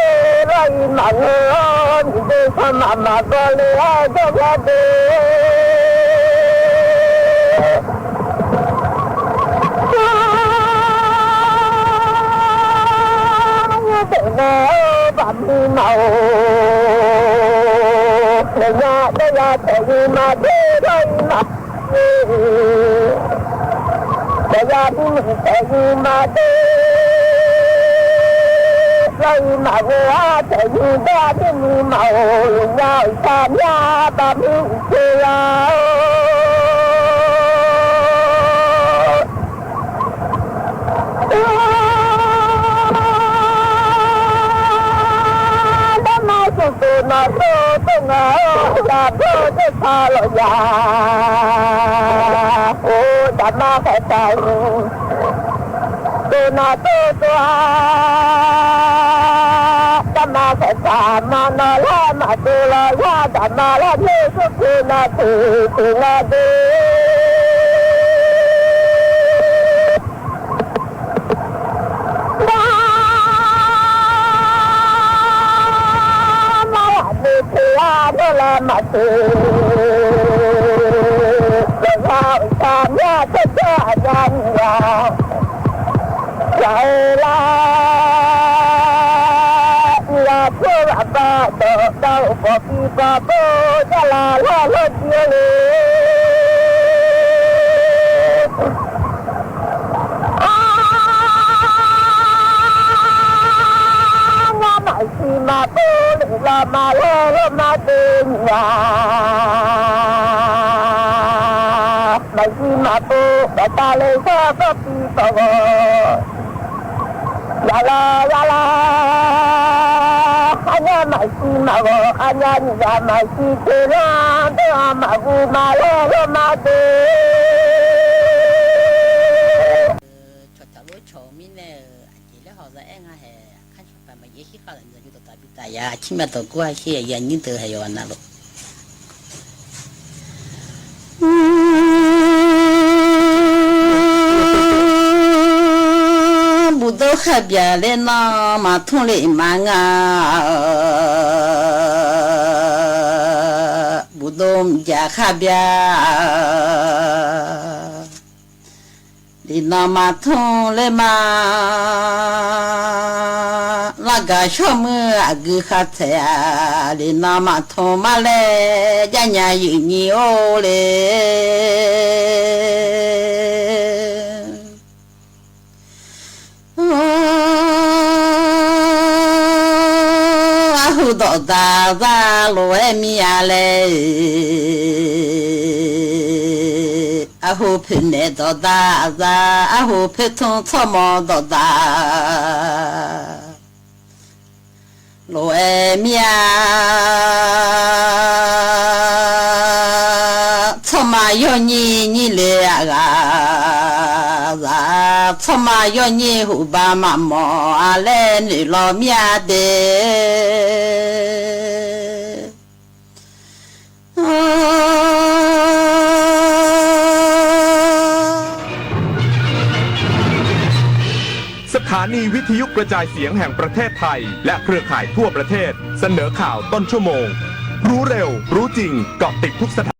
ไรมาเงอนเดชมามาโกเลอาโกกาเดบัมมีเมาเฮียเดียแต่ยีมาเดีไรมาเดียบุญแต่ยีมาเดีไรมาเวอาแต่ยีดาที่มีเมาเงาชาญาบัมมีเชียวนาโตตุงาดาโตเจพาลยาโอดามาแค่ใจตุนาโตตัวดามาแค่ใจมานาลามาตุลายาดามาลาเนสุขุนาตุตุงาดีละมาตุละวาชาญาตะจายันยาใจละลาโพระบาโตดาวปอปีปาโบจะลาลาลเดียเลสีมาปูลามาเลมาตึงยาไม่สีมาปูแต่ตาเลยชอบปีโตยาลายาลาอันยาไม่สีมาโวอันยานี่ยาไม่สีเทระเดินมาบูมาเลมาตึงชดจะรู้โฉมิเนอจีแล้วเขาจะเอ็งฮะเฮขั้นชุดไปมาเยอะขี้ข้าวเลยอยู่ตัวตาบิตายาชิมาตัวกูให้ขี้ยันยิ่งเตอให้ยวันนั่นหรอกบุตรขับยาเล่นน้ำมาทุ่งเล่มังอ่ะบุตรยาขับยาลีนามาทุ่งเล่มาลากาชมืออากุขัดเสียลีนามาทุ่งมาเล่ยันยาอยู่นี่โอเล่หูดอตาตาโลเอมีอะไรอาหูพินเนดอตาตาอาหูพิทุนทมอดอตาโลเอมีอาทมาโยนีนี่เลยอะทมาโยนีหูบามามออะไรนี่ลอมีอาเดสถานีวิทยุกระจายเสียงแห่งประเทศไทยและเครือข่ายทั่วประเทศเสนอข่าวต้นชั่วโมงรู้เร็วรู้จริงเกาะติดทุกสถาน